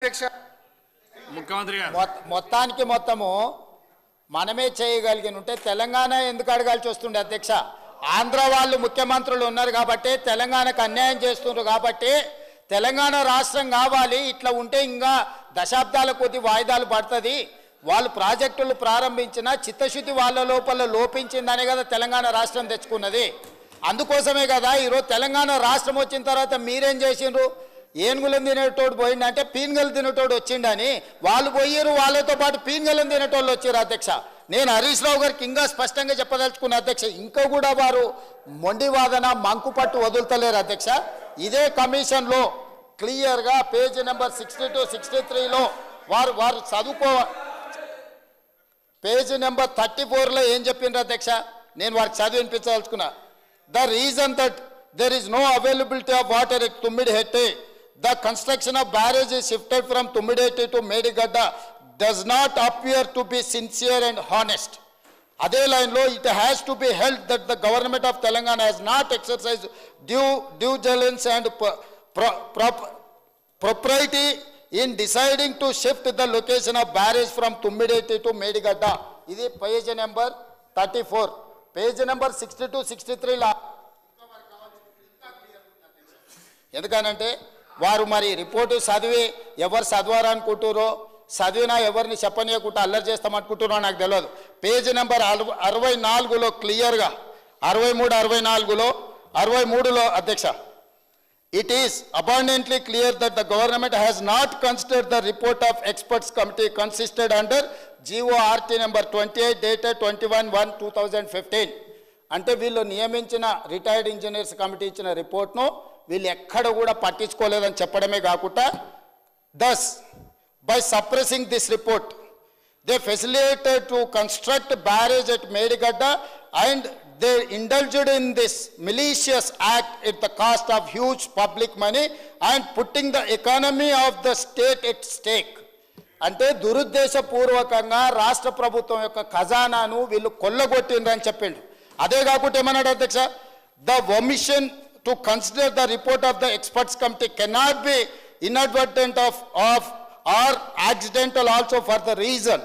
అధ్యక్ష. ముఖ్యమంత్రి గారు మొత్తానికి మొత్తము మనమే చేయగలిగిన ఉంటే తెలంగాణ ఎందుకు అడగాల్సి వస్తుండే అధ్యక్ష? ఆంధ్ర వాళ్ళు ముఖ్యమంత్రులు ఉన్నారు కాబట్టి తెలంగాణకు అన్యాయం చేస్తున్నారు కాబట్టి తెలంగాణ రాష్ట్రం కావాలి. ఇట్లా ఉంటే ఇంకా దశాబ్దాల కొద్ది వాయిదాలు పడుతుంది. వాళ్ళు ప్రాజెక్టులు ప్రారంభించిన చిత్తశుద్ధి వాళ్ళ లోపల లోపించిందనే కదా తెలంగాణ రాష్ట్రం తెచ్చుకున్నది. అందుకోసమే కదా ఈరోజు తెలంగాణ రాష్ట్రం వచ్చిన తర్వాత మీరేం చేసిండ్రు? ఏనుగులను తినేటోడు పోయిండంటే పీనుగలు తినేటోడు వచ్చిండని వాళ్ళు పోయారు, వాళ్ళతో పాటు పీనుగలను తినేటోళ్ళు వచ్చారు అధ్యక్ష. నేను హరీష్ రావు గారికి ఇంకా స్పష్టంగా చెప్పదలుచుకున్న అధ్యక్ష, ఇంకా కూడా వారు మొండి వాదన మంకు పట్టు వదులుతలేరు అధ్యక్ష. ఇదే కమిషన్లో క్లియర్గా పేజీ నెంబర్ 62, 63లో వారు చదువుకో పేజీ నెంబర్ 34లో ఏం చెప్పిండ్రు అధ్యక్ష? నేను వారికి చదివి వినిపించదలుచుకున్నా. The reason that there is no availability of water at Tummidihette, the construction of barrage is shifted from Tummidihette to Medigadda does not appear to be sincere and honest. Adhe line lo, it has to be held that the government of Telangana has not exercised due diligence and propriety in deciding to shift the location of barrage from Tummidihette to Medigadda. This is page number 34. Page number 62, 63 la ఎందుకనంటే వారు మరి report చదివి ఎవరు చదవారనుకుంటారో చదివినా ఎవరిని చెప్పనీయకుండా అల్లరి చేస్తామనుకుంటున్నారో నాకు తెలియదు. పేజీ నెంబర్ 64లో క్లియర్గా 63, 64లో 63లో అధ్యక్ష, it is abundantly clear that the government has not considered the report of experts committee consisted under GORT number 28 dated 21/1/2015. అంటే వీళ్ళు నియమించిన రిటైర్డ్ ఇంజనీర్స్ కమిటీ ఇచ్చిన రిపోర్ట్ను వీళ్ళు ఎక్కడ కూడా పట్టించుకోలేదని చెప్పడమే కాకుండా thus by suppressing this report they facilitated to construct barrage at Medigadda and they indulged in this malicious act at the cost of huge public money and putting the economy of the state at stake. అంటే దురుద్దేశపూర్వకంగా రాష్ట్ర ప్రభుత్వం యొక్క ఖజానాను వీళ్ళు కొల్లగొట్టిండ్రని చెప్పిండు. అదే కాకుండా ఏమన్నాడు అధ్యక్ష, the omission to consider the report of the experts committee cannot be inadvertent of or accidental also for the reason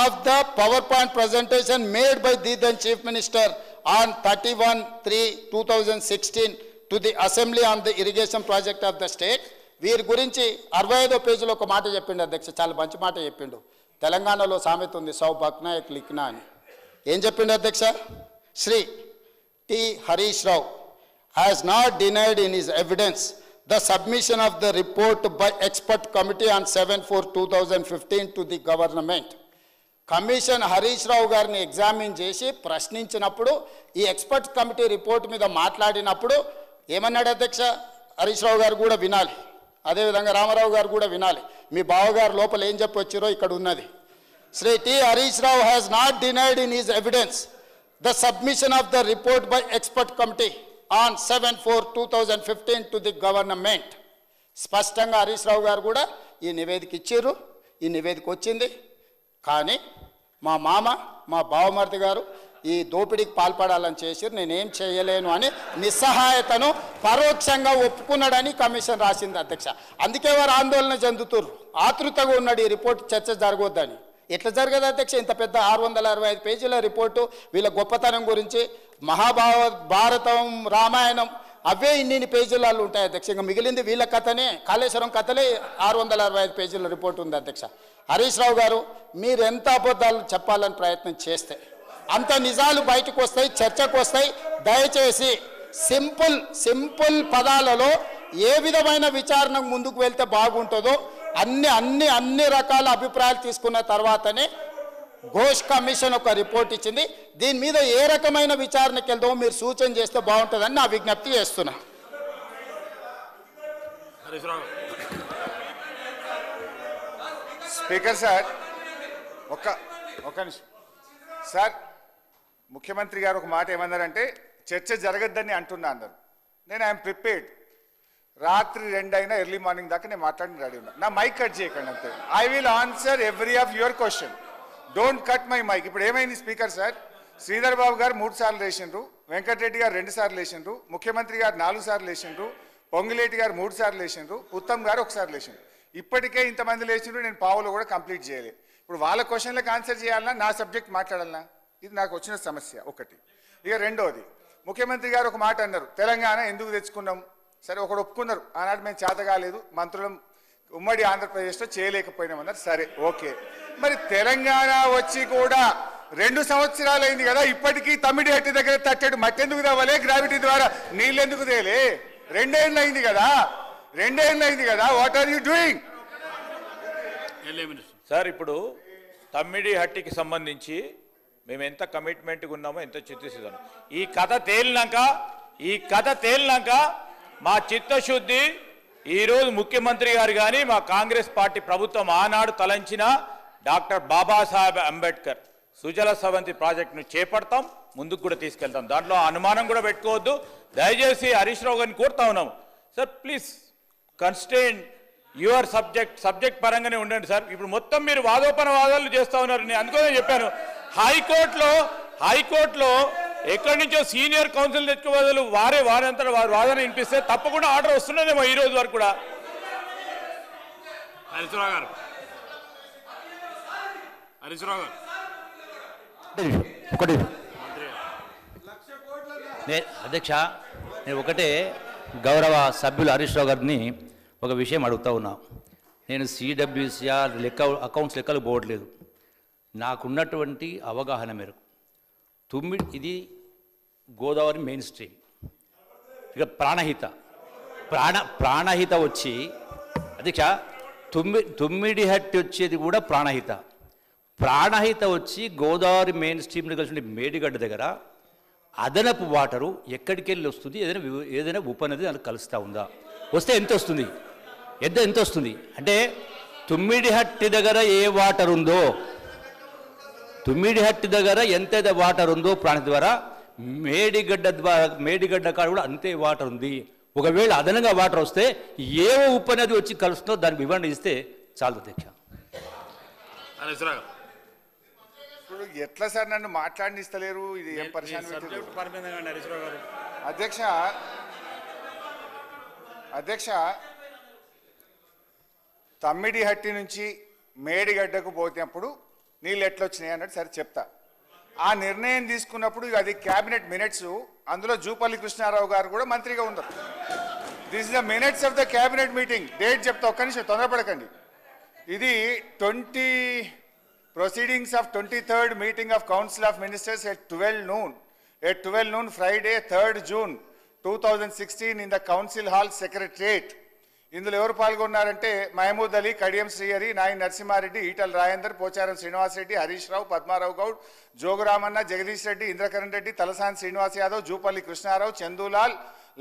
of the PowerPoint presentation made by the then Chief Minister on 31/3/2016 to the Assembly on the irrigation project of the state. వీరి గురించి 65వ పేజీలో ఒక మాట చెప్పిండు అధ్యక్ష, చాలా మంచి మాట చెప్పిండు. తెలంగాణలో సామెత ఉంది, సౌ బక్నా ఎక్ లిఖ్నా అని. ఏం చెప్పిండు అధ్యక్ష? Shri T. Harish Rao has not denied in his evidence the submission of the report by expert committee on 7/4/2015 to the government. Commission Harish Rao గారిని ఎగ్జామిన్ చేసి ప్రశ్నించినప్పుడు ఈ ఎక్స్పర్ట్ కమిటీ రిపోర్ట్ మీద మాట్లాడినప్పుడు ఏమన్నాడు అధ్యక్ష? హరీష్ రావు గారు కూడా వినాలి, అదేవిధంగా రామారావు గారు కూడా వినాలి. మీ బావగారు లోపల ఏం చెప్పొచ్చారో ఇక్కడ ఉన్నది. Shri T. Harish Rao has not denied in his evidence the submission of the report by expert committee on 7/4/2015 to the government. స్పష్టంగా హరీష్ రావు గారు కూడా ఈ నివేదిక ఇచ్చారు, ఈ నివేదిక వచ్చింది. కానీ మా మామ, మా బావమర్ది గారు ఈ దోపిడీకి పాల్పడాలని చేసి నేనేం చేయలేను అని నిస్సహాయతను పరోక్షంగా ఒప్పుకున్నాడని కమిషన్ రాసింది అధ్యక్ష. అందుకే వారు ఆందోళన చెందుతున్నారు, ఆతృతగా ఉన్నాడు ఈ రిపోర్ట్ చర్చ జరగొద్దని. ఎట్లా జరగదు అధ్యక్ష? ఇంత పెద్ద 665 పేజీల రిపోర్టు వీళ్ళ గొప్పతనం గురించి, భారతం, రామాయణం అవే ఇన్ని పేజీలలో ఉంటాయి అధ్యక్ష. ఇంకా మిగిలింది వీళ్ళ కథనే, కాళేశ్వరం కథలే 665 పేజీల రిపోర్ట్ ఉంది అధ్యక్ష. హరీష్ రావు గారు, మీరు ఎంత అబద్ధాలు చెప్పాలని ప్రయత్నం చేస్తే అంత నిజాలు బయటకు వస్తాయి, చర్చకు వస్తాయి. దయచేసి సింపుల్ పదాలలో ఏ విధమైన విచారణకు ముందుకు వెళ్తే బాగుంటుందో అన్ని రకాల అభిప్రాయాలు తీసుకున్న తర్వాతనే ఘోష్ కమిషన్ ఒక రిపోర్ట్ ఇచ్చింది. దీని మీద ఏ రకమైన విచారణకు వెళ్దామో మీరు సూచన చేస్తే బాగుంటుందని నా విజ్ఞప్తి చేస్తున్నా. స్పీకర్ సార్, ఒక నిమిషం సార్. ముఖ్యమంత్రి గారు ఒక మాట ఏమన్నారంటే చర్చ జరగద్దని అంటున్నా అన్నారు. నేను ఐఎమ్ ప్రిపేర్డ్. రాత్రి 2 అయినా ఎర్లీ మార్నింగ్ దాకా నేను మాట్లాడిన రెడీ ఉన్నా. నా మైక్ కట్ చేయకండి అంతే. I will answer every of your question. Don't cut my mike. ఇప్పుడు ఏమైంది స్పీకర్ సార్? శ్రీధర్ బాబు గారు 3 సార్లు లేచిండ్రు, వెంకటరెడ్డి గారు 2 సార్లు లేచిండ్రు, ముఖ్యమంత్రి గారు 4 సార్లు లేచిండ్రు, పొంగులేటి గారు 3 సార్లు లేచిండ్రు, ఉత్తమ్ గారు 1 సారి లేచిండ్రు. ఇప్పటికే ఇంతమంది లేచిండ్రు, నేను పావులో కూడా కంప్లీట్ చేయలేదు. ఇప్పుడు వాళ్ళ క్వశ్చన్లకు ఆన్సర్ చేయాలన్నా నా సబ్జెక్ట్ మాట్లాడాలన్నా? ఇది నాకు వచ్చిన సమస్య ఒకటి. ఇక రెండోది, ముఖ్యమంత్రి గారు ఒక మాట అన్నారు, తెలంగాణ ఎందుకు తెచ్చుకున్నాం? సరే, ఒకడు ఒప్పుకున్నారు, ఆనాడు మేము చేత కాలేదు, మంత్రులం ఉమ్మడి ఆంధ్రప్రదేశ్లో చేయలేకపోయినామన్నారు. సరే, ఓకే. మరి తెలంగాణ వచ్చి కూడా 2 సంవత్సరాలు అయింది కదా, ఇప్పటికీ తమ్మిడిహట్టి దగ్గర తట్టెడు మట్టి ఎందుకు రావాలే? గ్రావిటీ ద్వారా నీళ్ళు ఎందుకు తేలే? 2 ఏళ్ళు అయింది కదా, 2 ఏళ్ళు అయింది కదా. What are you doing? Sir, ఇప్పుడు తమ్మిడిహట్టికి సంబంధించి మేము ఎంత కమిట్మెంట్గా ఉన్నామో, ఎంత చిత్తశుద్ధి, ఈ కథ తేలినాక మా చిత్తశుద్ధి ఈరోజు ముఖ్యమంత్రి గారు కానీ మా కాంగ్రెస్ పార్టీ ప్రభుత్వం ఆనాడు తలంచిన డాక్టర్ బాబాసాహెబ్ అంబేద్కర్ సుజల సవంతి ప్రాజెక్టును చేపడతాం, ముందుకు కూడా తీసుకెళ్తాం. దాంట్లో అనుమానం కూడా పెట్టుకోవద్దు. దయచేసి హరీష్ రావు గారిని కోరుతా ఉన్నాం, sir please constant your subject పరంగానే ఉండండి సార్. ఇప్పుడు మొత్తం మీరు వాదోపనవాదాలు చేస్తూ ఉన్నారు. నేను అందుకనే చెప్పాను, హైకోర్టులో ఎక్కడి నుంచో సీనియర్ కౌన్సిల్ తెచ్చుకోవద్దు, వారంతా వారి వాదన వినిపిస్తే తప్పకుండా ఆర్డర్ వస్తున్నదేమో ఈ రోజు వరకు కూడా. హరీశ్రావు గారు ఒకటి అధ్యక్ష, నేను ఒకటే గౌరవ సభ్యులు హరీష్ రావు గారిని ఒక విషయం అడుగుతా ఉన్నా. నేను సిడబ్ల్యూసిఆర్ అకౌంట్స్ లెక్కలు పోవట్లేదు. నాకున్నటువంటి అవగాహన మేరకు ఇది గోదావరి మెయిన్ స్ట్రీమ్, ఇక ప్రాణహిత వచ్చి అధ్యక్ష తుమ్మిడిహట్టి వచ్చేది కూడా ప్రాణహిత వచ్చి గోదావరి మెయిన్ స్ట్రీమ్ని కలిసి మేడిగడ్డ దగ్గర అదనపు వాటరు ఎక్కడికి వెళ్ళి వస్తుంది? ఏదైనా ఉపనది దానికి కలుస్తూ ఉందా? వస్తే ఎంత వస్తుంది? ఎంత వస్తుంది అంటే తుమ్మిడిహట్టి దగ్గర ఏ వాటర్ ఉందో, తుమ్మిడిహట్టి దగ్గర ఎంత వాటర్ ఉందో ప్రాణహిత ద్వారా మేడిగడ్డ కాడ కూడా అంతే వాటర్ ఉంది. ఒకవేళ అదనంగా వాటర్ వస్తే ఏ ఉపనది వచ్చి కలుస్తుందో దానికి వివరణ ఇస్తే చాలు అధ్యక్ష. ఇప్పుడు ఎట్లా సార్ నన్ను మాట్లాడిస్తలేరు? ఇది ఏం పరిశాన్ అధ్యక్ష, తమ్మిడిహట్టి నుంచి మేడిగడ్డకు పోతేప్పుడు నీళ్ళు ఎట్లా వచ్చినాయి అన్నట్టు సరే చెప్తా. ఆ నిర్ణయం తీసుకున్నప్పుడు అది క్యాబినెట్ మినిట్స్, అందులో జూపల్లి కృష్ణారావు గారు కూడా మంత్రిగా ఉన్నారు. This is the minutes of the cabinet meeting. Date చెప్తా, ఒక్క నిమిషం తొందరపడకండి. ఇది 20 proceedings of 23rd meeting of Council of Ministers at 12 noon Friday 3rd June 2016 in the Council Hall Secretariat. ఇందులో ఎవరు పాల్గొన్నారంటే మహమూద్ అలీ, కడియం శ్రీహరి, నాయి నరసింహారెడ్డి, ఈటల రాజేందర్, పోచారం శ్రీనివాస్ రెడ్డి, హరీష్ రావు, పద్మారావు గౌడ్, జోగురామన్న, జగదీష్ రెడ్డి, ఇంద్రకరణ్ రెడ్డి, తలసాని శ్రీనివాస్ యాదవ్, జూపల్లి కృష్ణారావు, చందూలాల్,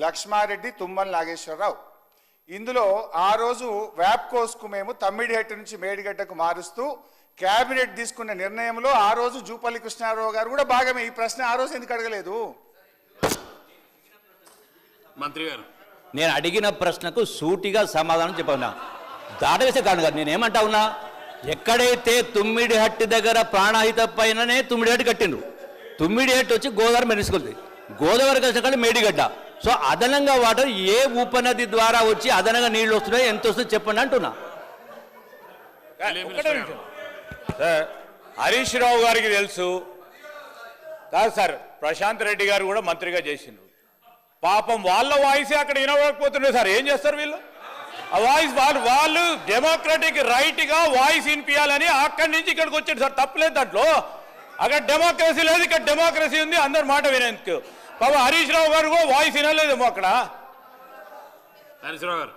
లక్ష్మారెడ్డి, తుమ్మల నాగేశ్వరరావు. ఇందులో ఆ రోజు వ్యాప్కోస్కు మేము తమ్మిడిహట్టి నుంచి మేడిగడ్డకు మారుస్తూ క్యాబినెట్ తీసుకున్న నిర్ణయంలో ఆ రోజు జూపల్లి కృష్ణారావు గారు కూడా భాగమే. ఈ ప్రశ్న ఆ రోజు ఎందుకు అడగలేదు? మంత్రి గారు, నేను అడిగిన ప్రశ్నకు సూటిగా సమాధానం చెప్పన్నా. దాటవేసే కాదు కదా, నేనేమంటా ఉన్నా, ఎక్కడైతే తుమ్మిడిహట్టి దగ్గర ప్రాణహిత పైననే తుమ్మిడిహట్టి కట్టిండ్రు, తుమ్మిడిహట్టి వచ్చి గోదావరి మెరుసుకుంది, గోదావరి కలిసి మేడిగడ్డ. సో అదనంగా వాటర్ ఏ ఉపనది ద్వారా వచ్చి అదనంగా నీళ్ళు వస్తున్నాయో ఎంత వస్తుందో చెప్పండి అంటున్నా. హరీష్ రావు గారికి తెలుసు కాదు సార్, ప్రశాంత్ రెడ్డి గారు కూడా మంత్రిగా చేసిండ్రు. పాపం వాళ్ళ వాయిసే అక్కడ వినవకపోతుండే సార్. ఏం చేస్తారు వీళ్ళు? ఆ వాయిస్ వాళ్ళు డెమోక్రటిక్ రైట్గా వాయిస్ వినిపించాలని అక్కడి నుంచి ఇక్కడికి వచ్చాడు సార్. తప్పలేదు దాంట్లో. అక్కడ డెమోక్రసీ లేదు, ఇక్కడ డెమోక్రసీ ఉంది, అందరు మాట వినేందుకు. పాపం హరీష్ రావు గారు కూడా వాయిస్ వినలేదేమో అక్కడ. హరీష్ రావు గారు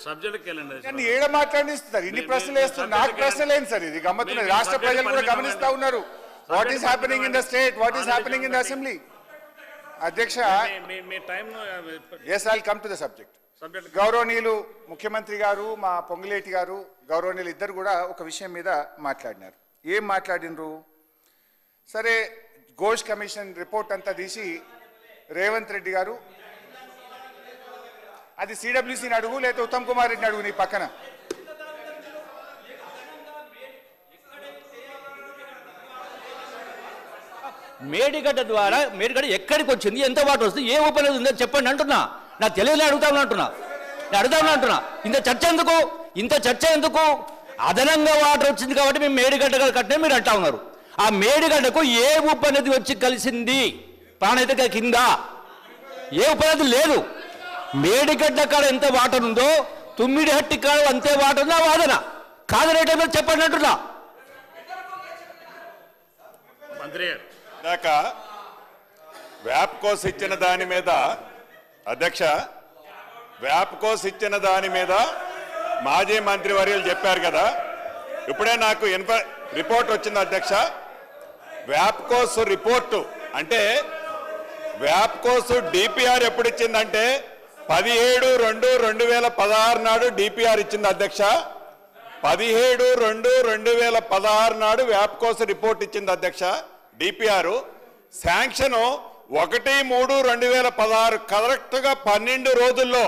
సబ్జెక్ట్కి వెళ్ళండి. ఏడ మాట్లాడిస్తారు, ఇన్ని ప్రశ్నలు వేస్తున్నారు. నాకు ప్రశ్నలు ఏంటి సార్? ఇది గమ్మత్తున్నది. రాష్ట్ర ప్రజలు కూడా గమనిస్తా ఉన్నారు. What is happening in the state, what is happening in the assembly. అధ్యక్ష, yes, I will come to the subject. గౌరవనీయులు ముఖ్యమంత్రి గారు, మా పొంగులేటి గారు, గౌరవనీయులు ఇద్దరు కూడా ఒక విషయం మీద మాట్లాడినారు. ఏం మాట్లాడినరు? సరే, ఘోష్ కమిషన్ రిపోర్ట్ అంతా తీసి రేవంత్ రెడ్డి గారు, అది సిడబ్ల్యూసీని అడుగు లేదా ఉత్తమ్ కుమార్ రెడ్డిని అడుగు నీ పక్కన. మేడిగడ్డ ద్వారా మేడిగడ్డ ఎక్కడికి వచ్చింది, ఎంత వాటర్ వస్తుంది, ఏ ఉపనది ఉందో చెప్పండి అంటున్నా. నాకు తెలియదు అడుగుతా అంటున్నా, నేను అడుగుతా అంటున్నా. ఇంత చర్చ ఎందుకు? అదనంగా వాటర్ వచ్చింది కాబట్టి మేము మేడిగడ్డ కట్టినా మీరు అంటా ఉన్నారు. ఆ మేడిగడ్డకు ఏ ఉపనది వచ్చి కలిసింది ప్రాణహిత కింద? ఏ ఉపనది లేదు. మేడిగడ్డ కాడ ఎంత వాటర్ ఉందో తుమ్మిడిహట్టి కాడ అంతే వాటర్ ఉందా? వాదన కాదనే టైంలో చెప్పండి అంటున్నా. మంత్రి గారు దాకా వ్యాప్కోస్ ఇచ్చిన దాని మీద అధ్యక్ష, వ్యాప్కోస్ ఇచ్చిన దాని మీద మాజీ మంత్రి వర్యులు చెప్పారు కదా, ఇప్పుడే నాకు రిపోర్ట్ వచ్చింది అధ్యక్ష. వ్యాప్కోస్ రిపోర్టు అంటే వ్యాప్కోస్ డిపిఆర్ ఎప్పుడు ఇచ్చిందంటే 17/2/2016 నాడు డిపిఆర్ ఇచ్చింది అధ్యక్ష. 17/2/2016 నాడు వ్యాప్కోస్ రిపోర్ట్ ఇచ్చింది అధ్యక్ష. డిపిఆర్ శాంక్షన్ 1/3/2016 కరెక్ట్గా 12 రోజుల్లో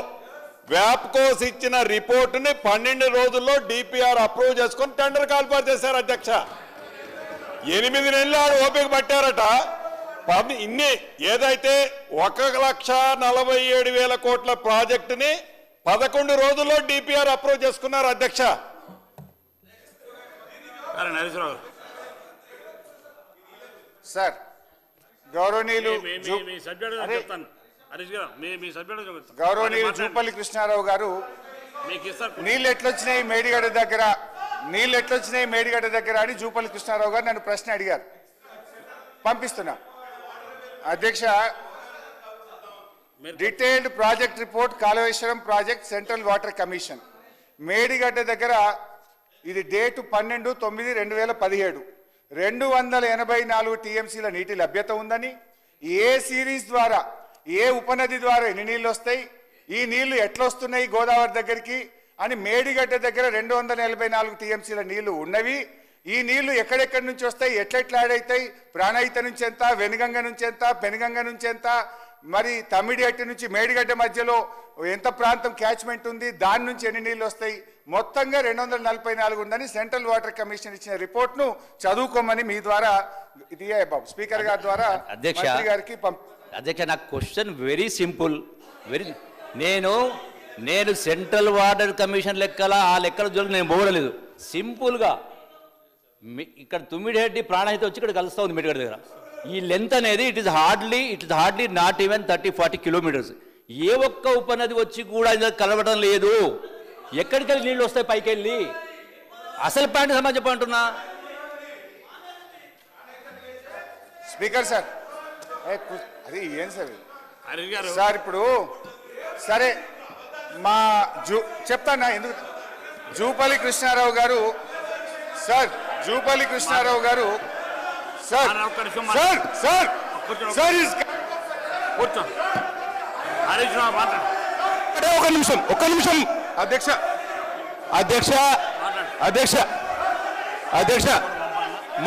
వ్యాప్కోస్ ఇచ్చిన రిపోర్టుని 12 రోజుల్లో డిపిఆర్ అప్రూవ్ చేసుకొని టెండర్ కాల్ఫర్ చేశారు అధ్యక్ష. 8 నెలలు ఆడు ఓపిక పట్టారట. ఇన్ని ఏదైతే 1,47,000 కోట్ల ప్రాజెక్టుని 11 రోజుల్లో డిపిఆర్ అప్రూవ్ చేసుకున్నారు అధ్యక్ష. నరేశ్వరరావు సార్ గౌరవనీయులు మీ సబ్జెక్ట్ చెప్తాను. హరీష్ గారు మీ సబ్జెక్ట్ చెప్తాను. గౌరవనీయులు జూపల్లి కృష్ణారావు గారు మీకు ఇస్తారు. నీళ్ళు ఎట్లొచ్చినాయి మేడిగడ్డ దగ్గర అని జూపల్లి కృష్ణారావు గారు నన్ను ప్రశ్న అడిగారు. పంపిస్తున్నా అధ్యక్ష. Detailed project report Kaleshwaram project central water commission Medigadda దగ్గర ఇది డేటు 12/9/2017 284 టీఎంసీల నీటి లభ్యత ఉందని, ఏ సిరీస్ ద్వారా ఏ ఉపనది ద్వారా ఎన్ని నీళ్ళు వస్తాయి, ఈ నీళ్లు ఎట్లొస్తున్నాయి గోదావరి దగ్గరికి అని మేడిగడ్డ దగ్గర 244 టీఎంసీల నీళ్లు ఉన్నవి. ఈ నీళ్లు ఎక్కడెక్కడి నుంచి వస్తాయి, ఎట్లెట్లా యాడ్ అవుతాయి, ప్రాణహిత నుంచి ఎంత, వెనుగంగ నుంచి ఎంత, పెనుగంగ నుంచి ఎంత, మరి తమ్మిడిహట్టి నుంచి మేడిగడ్డ మధ్యలో ఎంత ప్రాంతం క్యాచ్మెంట్ ఉంది, దాని నుంచి ఎన్ని నీళ్ళు వస్తాయి, మొత్తంగా 244 ఉందని సెంట్రల్ వాటర్ కమిషన్ ఇచ్చిన రిపోర్ట్ను చదువుకోమని మీ ద్వారా ఇది బాబు స్పీకర్ గారి ద్వారా మంత్రి గారికి అధ్యక్ష. నా క్వశ్చన్ వెరీ సింపుల్. నేను సెంట్రల్ వాటర్ కమిషన్ లెక్కల ఆ లెక్కల జోలికి నేను పోవడలేదు. సింపుల్గా ఇక్కడ తుమ్మిడిహెడ్డి ప్రాణహిత వచ్చి ఇక్కడ కలుస్తూ ఉంది మేడిగడ్డ దగ్గర. ఈ లెంత్ అనేది it is hardly not even 30-40 kilometres. ఏ ఒక్క ఉపనది వచ్చి కూడా ఇది కలవడం లేదు. ఎక్కడికి వెళ్ళి నీళ్ళు వస్తాయి పైకి వెళ్ళి? అసలు పాయింట్ సమాజం చెప్పంటున్నా. స్పీకర్ సార్ అది ఏం సార్ హరీష్ గారు సార్ ఇప్పుడు సరే మా చెప్తానా ఎందుకు జూపల్లి కృష్ణారావు గారు సార్ సార్ కూర్చో. హరీష్ రావు మాట్లాడు. ఒక్క నిమిషం అధ్యక్ష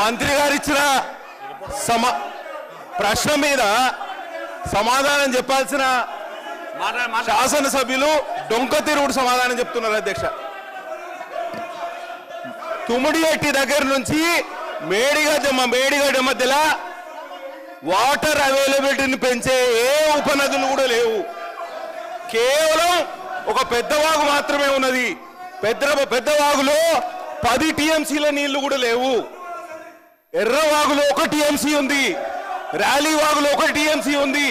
మంత్రి గారు ఇచ్చిన ప్రశ్న మీద సమాధానం చెప్పాల్సిన శాసనసభ్యులు డొంక తిరుగుడు సమాధానం చెప్తున్నారు అధ్యక్ష. తుమ్మిడిహట్టి దగ్గర నుంచి మేడిగడ్డ మధ్యలో వాటర్ అవైలబిలిటీని పెంచే ఏ ఉపనదులు కూడా లేవు. కేవలం ఒక పెద్ద వాగు మాత్రమే ఉన్నది. పెద్ద వాగులో 10 టీఎంసీల నీళ్లు కూడా లేవు. ఎర్రవాగులో 1 టీఎంసీ ఉంది. ర్యాలీ వాగులో 1 టీఎంసీ ఉంది.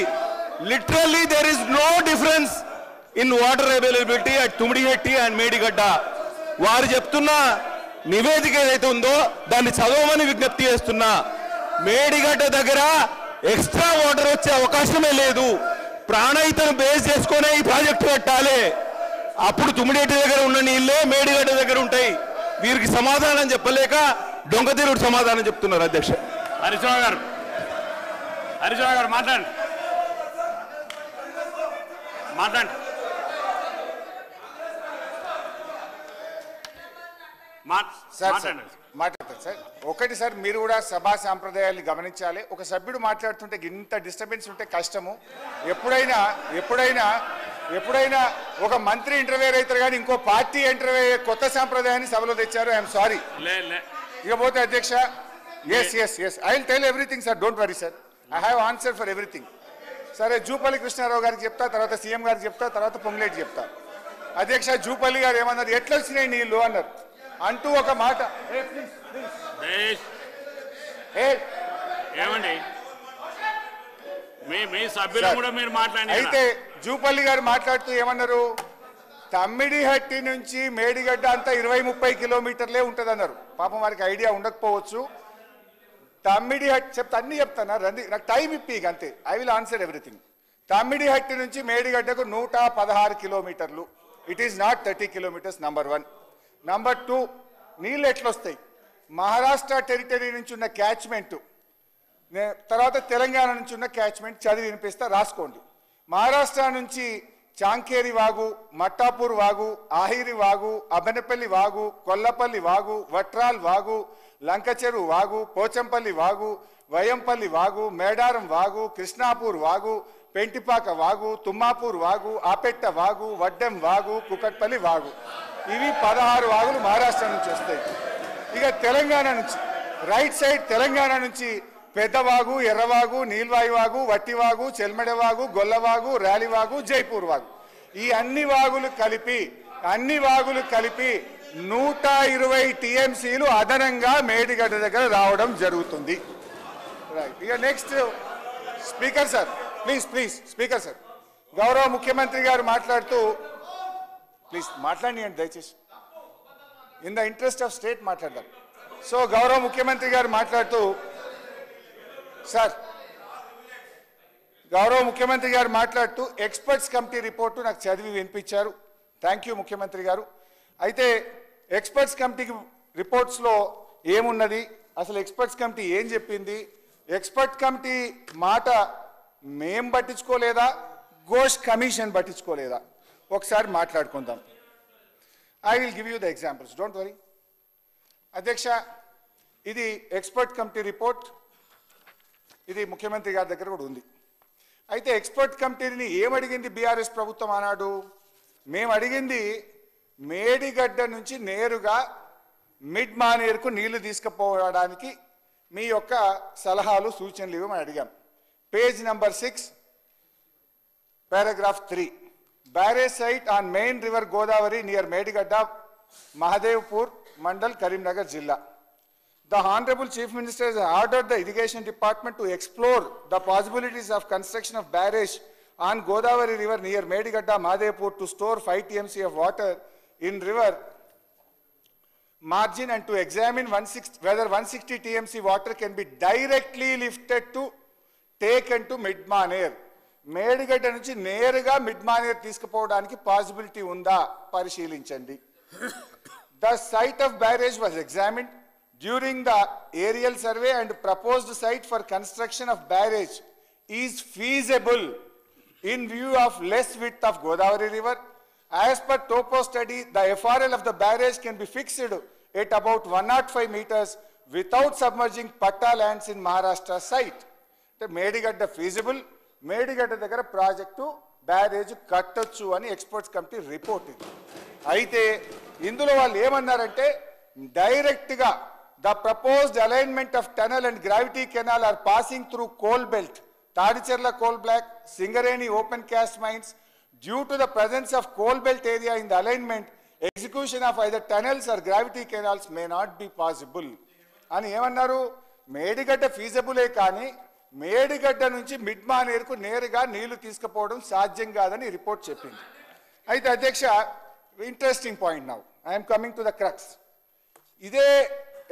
Literally there is no difference in water availability at Tummidihatti and Medigadda. వారు చెప్తున్న నివేదిక ఏదైతే ఉందో దాన్ని చదవమని విజ్ఞప్తి చేస్తున్నా. మేడిగడ్డ దగ్గర ఎక్స్ట్రా వాటర్ వచ్చే అవకాశమే లేదు. ప్రాణహితను బేస్ చేసుకునే ఈ ప్రాజెక్టు కట్టాలి. అప్పుడు తుమ్మిడిహట్టి దగ్గర ఉన్న నీళ్ళే మేడిగడ్డ దగ్గర ఉంటాయి. వీరికి సమాధానం చెప్పలేక డొంకతీరుడు సమాధానం చెప్తున్నారు అధ్యక్ష. హరీష్ రావు గారు మాట్లాడండి. మాట్లాడతారు సార్. ఒకటి సార్, మీరు కూడా సభా సాంప్రదాయాలు గమనించాలి. ఒక సభ్యుడు మాట్లాడుతుంటే ఇంత డిస్టర్బెన్స్ ఉంటే కష్టము. ఎప్పుడైనా ఒక మంత్రి ఇంటర్వ్యూ అవుతారు కానీ ఇంకో పార్టీ ఇంటర్వ్యూ కొత్త సాంప్రదాయాన్ని సభలో తెచ్చారు. I'm sorry. ఇకపోతే అధ్యక్ష, yes I will tell everything sir, don't worry sir, I have answer for everything. సరే జూపల్లి కృష్ణారావు గారికి చెప్తా, తర్వాత సీఎం గారికి చెప్తా, తర్వాత పొంగులేటి చెప్తా. అధ్యక్ష జూపల్లి గారు ఏమన్నారు, ఎట్లా వచ్చినాయి నీళ్లు అన్నారు. అంటూ ఒక మాట ఏమండి మీ సభ్యులు కూడా మీరు మాట్లాడి అయితే జూపల్లి గారు మాట్లాడుతూ ఏమన్నారు, తమ్మిడిహట్టి నుంచి మేడిగడ్డ అంతా 20-30 కిలోమీటర్లే ఉంటుంది అన్నారు. పాపం వారికి ఐడియా ఉండకపోవచ్చు. తమ్మిడిహట్టి చెప్తా, అన్ని చెప్తాను రండి, నాకు టైం ఇప్పి అంతే. I will answer everything. Tummidihatti నుంచి మేడిగడ్డకు 116 కిలోమీటర్లు. It is not 30 kilometres. Number 1. Number 2, నీళ్ళు ఎట్లొస్తాయి? మహారాష్ట్ర టెరిటరీ నుంచి ఉన్న క్యాచ్మెంట్, తర్వాత తెలంగాణ నుంచి ఉన్న క్యాచ్మెంట్ చదివి వినిపిస్తా, రాసుకోండి. మహారాష్ట్ర నుంచి చాంకేరి వాగు, మట్టాపూర్ వాగు, ఆహిరి వాగు, అబెనపల్లి వాగు, కొల్లపల్లి వాగు, వట్రాల్ వాగు, లంకచెరు వాగు, పోచంపల్లి వాగు, వయంపల్లి వాగు, మేడారం వాగు, కృష్ణాపూర్ వాగు, పెంటిపాక వాగు, తుమ్మాపూర్ వాగు, ఆపెట్ట వాగు, వడ్డెం వాగు, కుకట్పల్లి వాగు. ఇవి 16 వాగులు మహారాష్ట్ర నుంచి వస్తాయి. ఇక తెలంగాణ నుంచి రైట్ సైడ్ తెలంగాణ నుంచి పెద్దవాగు, ఎర్రవాగు, నీల్వాయి వాగు, వట్టివాగు, చెల్మెడవాగు, గొల్లవాగు, ర్యాలివాగు, జైపూర్ వాగు. ఈ అన్ని వాగులు కలిపి 120 టీఎంసీలు అదనంగా మేడిగడ్డ దగ్గర రావడం జరుగుతుంది. రైట్. ఇక next speaker sir, please speaker sir, గౌరవ ముఖ్యమంత్రి గారు మాట్లాడుతూ, ప్లీజ్ మాట్లాడియండి దయచేసి, in the interest of state మాట్లాడదాం. సో గౌరవ ముఖ్యమంత్రి గారు మాట్లాడుతూ, సార్ గౌరవ ముఖ్యమంత్రి గారు మాట్లాడుతూ ఎక్స్పర్ట్స్ కమిటీ రిపోర్టు నాకు చదివి వినిపించారు. థ్యాంక్ యూ ముఖ్యమంత్రి గారు. అయితే ఎక్స్పర్ట్స్ కమిటీ రిపోర్ట్స్లో ఏమున్నది, అసలు ఎక్స్పర్ట్స్ కమిటీ ఏం చెప్పింది, ఎక్స్పర్ట్ కమిటీ మాట మేం పట్టించుకోలేదా, ఘోష్ కమిషన్ పట్టించుకోలేదా, ఒకసారి మాట్లాడుకుందాం. I will give you the examples, don't worry. అధ్యక్ష, ఇది ఎక్స్పర్ట్ కమిటీ రిపోర్ట్, ఇది ముఖ్యమంత్రి గారి దగ్గర కూడా ఉంది. అయితే ఎక్స్పర్ట్ కమిటీని ఏమడిగింది బీఆర్ఎస్ ప్రభుత్వం ఆనాడు? మేము అడిగింది మేడిగడ్డ నుంచి నేరుగా మిడ్ మానేరుకు నీళ్లు తీసుకుపోవడానికి మీ యొక్క సలహాలు సూచనలు ఇవ్వమని అడిగాం. Page number 6, paragraph 3, barrage site on main river Godavari near Medigadda, Mahadevpur, Mandal, Karimnagar Jilla. The Honorable Chief Minister has ordered the Irrigation Department to explore the possibilities of construction of barrage on Godavari River near Medigadda, Mahadevpur to store 5 TMC of water in river margin and to examine whether 160 TMC water can be directly lifted to taken to Midmaner. Medigadda నుంచి నేరుగా మిడ్మానేర్ తీసుకుపోవడానికి possibility ఉందా పరిశీలించండి. The site of barrage was examined during the aerial survey and proposed site for construction of barrage is feasible in view of less width of Godavari River. As per topo study, the FRL of the barrage can be fixed at about 105 meters without submerging Patta lands in Maharashtra site. The Medigadda feasible, Medigadda దగ్గర project barrage కట్టొచ్చు అని experts committee report ఇది. అయితే ఇందులో వాళ్ళు ఏమన్నారంటే డైరెక్ట్గా the proposed alignment of tunnel and gravity canal are passing through coal belt, Tadicherla coal block, Singareni open cast mines. Due to the presence of coal belt area in the alignment, execution of either tunnels or gravity canals may not be possible. అని ఏమన్నారు, మేడిగడ్డ ఫీజబులే కానీ మేడిగడ్డ నుంచి మిడ్మానేరుకు నేరుగా నీళ్లు తీసుకుపోవడం సాధ్యం కాదని report చెప్పింది. అయితే అధ్యక్ష, interesting point now I'm coming to the crux. ఇదే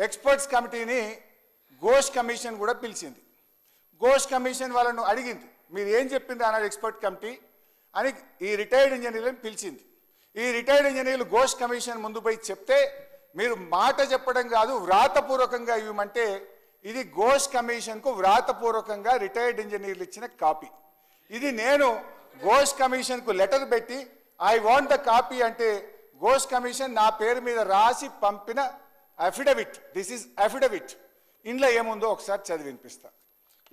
ఎక్స్పర్ట్స్ కమిటీని ఘోష్ కమిషన్ కూడా పిలిచింది. ఘోష్ కమిషన్ వాళ్ళను అడిగింది, మీరు ఏం చెప్పింది అన్నాడు ఎక్స్పర్ట్ కమిటీ అని ఈ రిటైర్డ్ ఇంజనీర్లను పిలిచింది. ఈ రిటైర్డ్ ఇంజనీర్లు ఘోష్ కమిషన్ ముందు పోయి చెప్తే, మీరు మాట చెప్పడం కాదు వ్రాతపూర్వకంగా ఇవ్వమంటే, ఇది ఘోష్ కమిషన్కు వ్రాతపూర్వకంగా రిటైర్డ్ ఇంజనీర్లు ఇచ్చిన కాపీ. ఇది నేను ఘోష్ కమిషన్కు లెటర్ పెట్టి ఐ వాంట్ ద కాపీ అంటే ఘోష్ కమిషన్ నా పేరు మీద రాసి పంపిన అఫిడవిట్. This is affidavit. ఇంట్లో ఏముందో ఒకసారి చదివి వినిపిస్తా.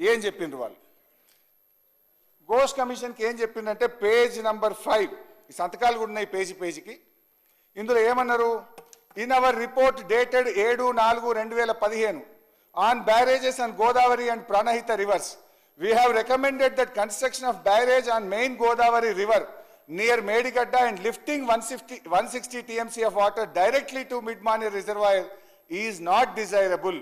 ఏం చెప్పిండ్రు వాళ్ళు? ఘోష్ కమిషన్కి ఏం చెప్పిందంటే పేజ్ నంబర్ 5, ఈ సంతకాలు కూడా ఉన్నాయి పేజీకి. ఇందులో ఏమన్నారు, in our report dated 7/4/2015 on barrages and Godavari and Pranahita rivers, we have recommended that construction of barrage on main Godavari river near Medigadda and lifting 160 TMC of water directly to Midmani reservoir is not desirable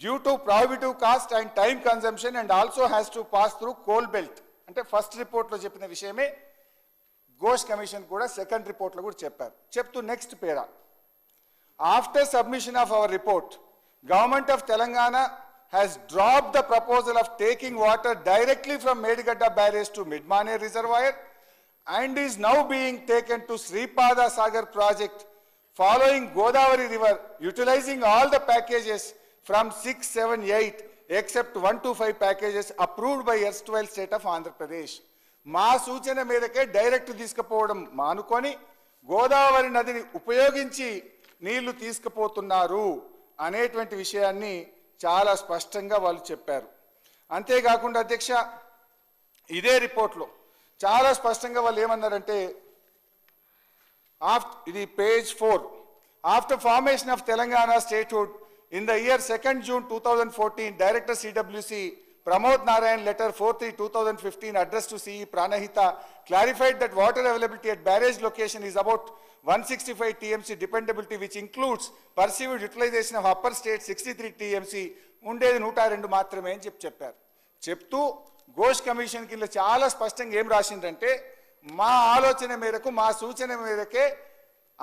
due to prohibitive cost and time consumption, and also has to pass through coal belt. అంటే first రిపోర్ట్లో చెప్పిన విషయమే Ghosh commission కూడా second రిపోర్ట్లో కూడా చెప్పారు. చెప్తూ next para, after submission of our report government of Telangana has dropped the proposal of taking water directly from Medigadda barrage to Midmani reservoir and is now being taken to Sripada Sagar project following Godavari river, utilizing all the packages from 6, 7, 8 except 1 to 5 packages approved by erstwhile state of Andhra Pradesh. మా సూచన మేరకే direct తీసుకుపోవడం మానుకొని గోదావరి నదిని ఉపయోగించి నీళ్లు తీసుకుపోతున్నారు అనేటువంటి విషయాన్ని చాలా స్పష్టంగా వాళ్ళు చెప్పారు. అంతేకాకుండా అధ్యక్ష, ఇదే రిపోర్ట్లో చాలా స్పష్టంగా వాళ్ళు ఏమన్నారంటే, ఇది page 4, after formation of Telangana statehood in the year 2nd June 2014, director CWC Pramod Narayan letter 4/3/2015 addressed to CE Pranahita clarified that water availability at barrage location is about 165 TMC dependability, which includes perceived utilization of upper state 63 TMC, ఉండేది 102 మాత్రమే అని చెప్పారు. చెప్తూ Ghosh commission కింద చాలా స్పష్టంగా ఏం రాసిందంటే, మా ఆలోచన మేరకు మా సూచన మేరకే